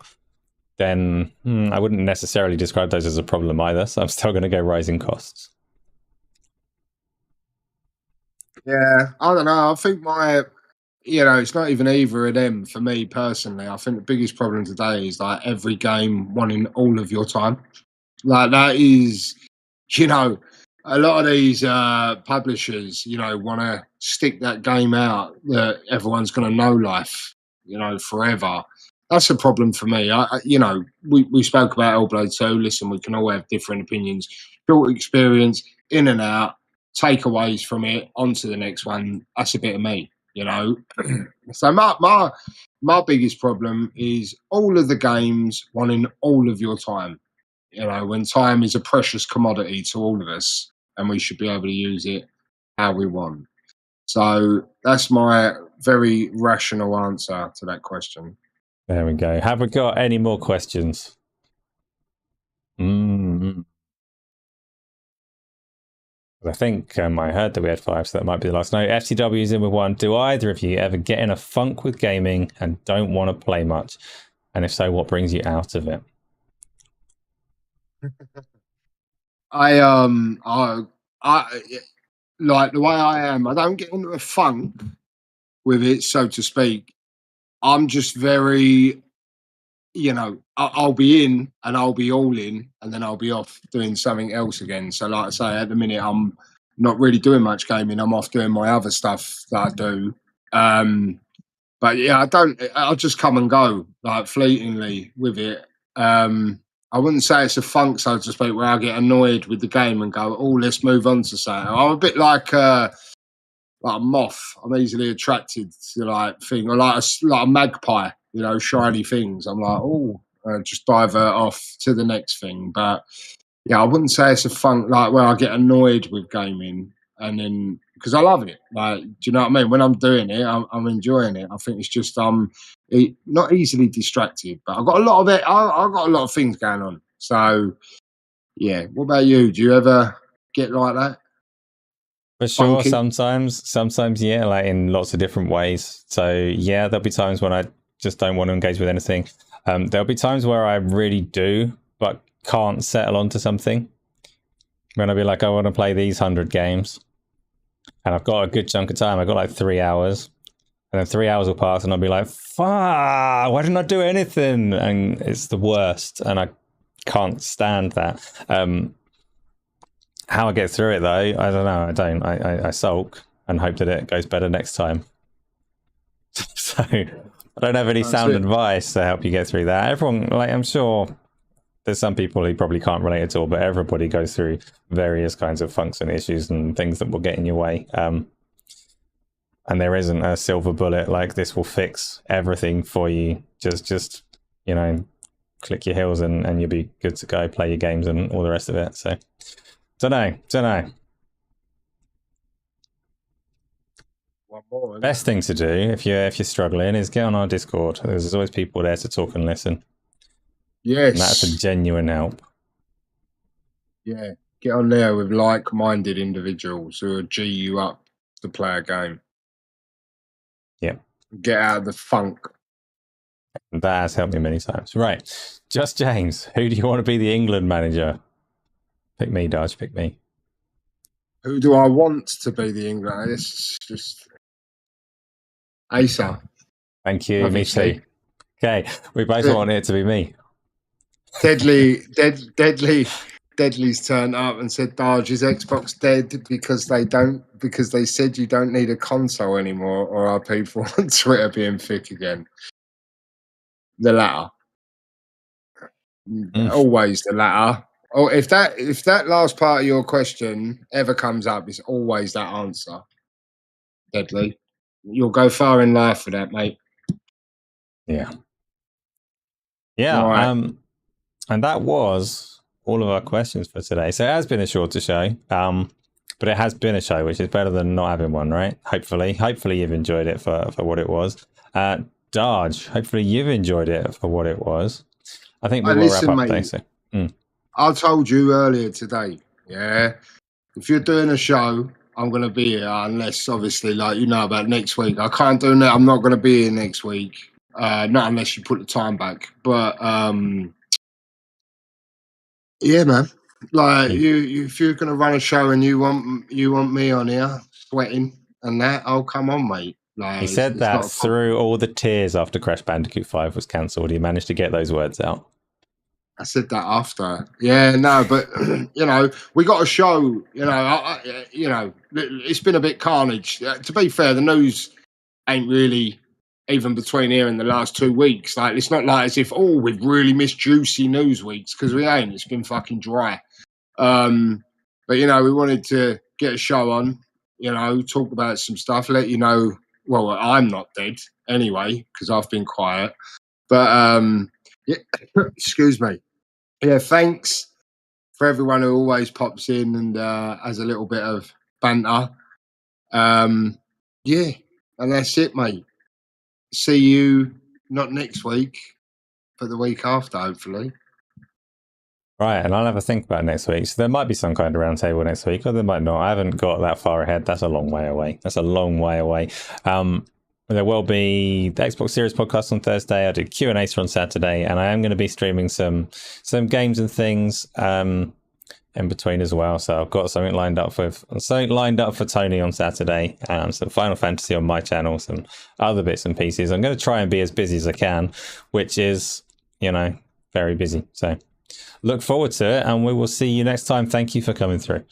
then I wouldn't necessarily describe those as a problem either. So I'm still going to go rising costs. Yeah, I don't know. I think it's not even either of them for me personally. I think the biggest problem today is like every game wanting all of your time. Like that is, you know, a lot of these publishers, you know, want to stick that game out that everyone's going to know life, you know, forever. That's a problem for me. You know, we spoke about Hellblade 2. Listen, we can all have different opinions. Short experience, in and out, takeaways from it, onto the next one. That's a bit of me, you know. So my biggest problem is all of the games wanting all of your time. You know, when time is a precious commodity to all of us, and we should be able to use it how we want. So that's my very rational answer to that question. There we go. Have we got any more questions? I think I heard that we had 5, so that might be the last. No, FTW is in with 1. Do either of you ever get in a funk with gaming and don't want to play much? And if so, what brings you out of it? I like the way I am. I don't get into a funk with it, so to speak. I'm just very, you know, I'll be in and I'll be all in, and then I'll be off doing something else again. So, like I say, at the minute, I'm not really doing much gaming. I'm off doing my other stuff that I do. But yeah, I'll just come and go like fleetingly with it. I wouldn't say it's a funk, so to speak, where I get annoyed with the game and go, "Oh, let's move on to something." I'm a bit like a moth. I'm easily attracted to like thing, or like a magpie, you know, shiny things. I'm like, oh, just divert off to the next thing. But yeah, I wouldn't say it's a funk like where I get annoyed with gaming, and then because I love it. Like, do you know what I mean? When I'm doing it, I'm enjoying it. I think it's just not easily distracted, but I've got a lot of it. I've got a lot of things going on. So yeah. What about you? Do you ever get like that? For sure, Funky? sometimes, yeah, like in lots of different ways. So yeah, there'll be times when I just don't want to engage with anything. There'll be times where I really do, but can't settle onto something. When I'll be like, I want to play these 100 games, and I've got a good chunk of time. I've got like 3 hours, and then 3 hours will pass, and I'll be like, fuck, why didn't I do anything? And it's the worst, and I can't stand that. How I get through it, though, I don't know. I sulk and hope that it goes better next time. So I don't have any sound advice to help you get through that. Everyone, like, I'm sure there's some people who probably can't relate at all, but everybody goes through various kinds of funks and issues and things that will get in your way. And there isn't a silver bullet like this will fix everything for you. Just you know, click your heels and you'll be good to go, play your games and all the rest of it. So don't know. One more. Best thing to do if you're struggling is get on our Discord. There's always people there to talk and listen. Yes. And that's a genuine help. Yeah. Get on there with like-minded individuals who will G you up to play a game. Yeah. Get out of the funk. That has helped me many times. Right. Just James, who do you want to be the England manager? Pick me, Darge, pick me. Who do I want to be the England? It's just Asa. Thank you, obviously. Me too. Okay, we both want it to be me. Deadly's turned up and said, Darge, is Xbox dead because they said you don't need a console anymore, or are people on Twitter being thick again? The latter. Always the latter. Oh, if that last part of your question ever comes up, it's always that answer. Deadly. You'll go far in life for that, mate. Yeah. Yeah. Right. And that was all of our questions for today. So it has been a shorter show, but it has been a show, which is better than not having one, right? Hopefully you've enjoyed it for what it was. Darge, hopefully you've enjoyed it for what it was. I think we will wrap up today. So. I told you earlier today, yeah, if you're doing a show, I'm going to be here unless, obviously, like you know about next week. I can't do that. I'm not going to be here next week, not unless you put the time back. But, yeah, man, like if you're going to run a show and you want me on here sweating and that, I'll come on, mate. Like, he said that through all the tears after Crash Bandicoot 5 was cancelled. He managed to get those words out. I said that after. Yeah, no, but you know, we got a show. You know, you know, it's been a bit carnage. To be fair, the news ain't really even between here and the last 2 weeks. Like, it's not like as if we've really missed juicy news weeks, because we ain't. It's been fucking dry. But you know, we wanted to get a show on. You know, talk about some stuff. Let you know. Well, I'm not dead anyway because I've been quiet. But yeah, excuse me. Yeah, thanks for everyone who always pops in and has a little bit of banter. Yeah, and that's it, mate. See you not next week, but the week after, hopefully. Right, and I'll have a think about next week. So there might be some kind of roundtable next week, or there might not. I haven't got that far ahead. That's a long way away. There will be the Xbox Series podcast on Thursday. I do Q&As on Saturday, and I am going to be streaming some games and things in between as well. So I've got something lined up for Tony on Saturday, some Final Fantasy on my channel, some other bits and pieces. I'm going to try and be as busy as I can, which is, you know, very busy. So look forward to it, and we will see you next time. Thank you for coming through.